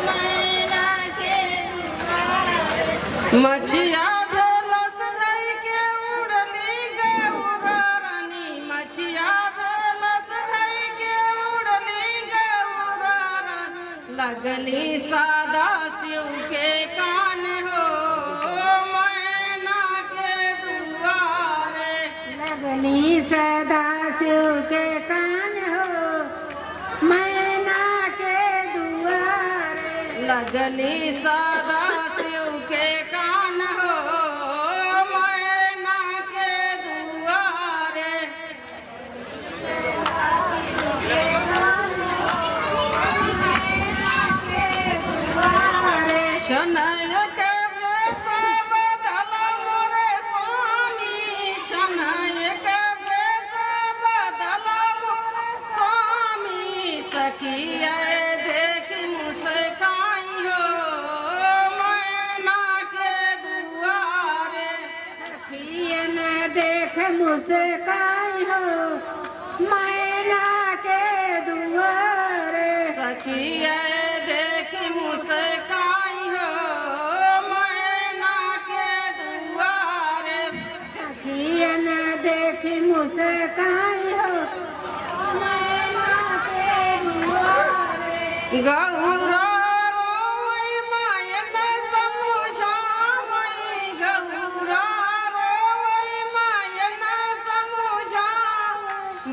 मैना के दुआरे मछिया भेलस धई के उड़ली गौरानी मछिया भेलस धई के उड़ली गौरानी लगली सादा शिव के कान हो मैना के दुआरे लगली सदा शिव के कान हो मैना के दुआरे लगली सदा शिव के कान हो मैना के दुआरे छनय के वेश बदल मोरे स्वामी छनय के वेश बदल मोरे स्वामी सखिया देख मुसे मुस्काई हो मैना के दुआरे सखिया देखी मुस्काई हो मैना के दुआरे सखिया न देखी मुस्काई हो मैना के दुआरे गौरा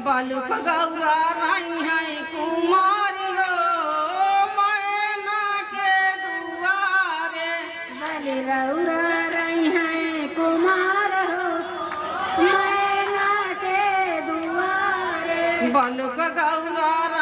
बालुक गौरा रही है कुमारी हो मैना के दुआरे बलि रौरा रही है कुमार हो मैना के दुआरे बालुक गौरा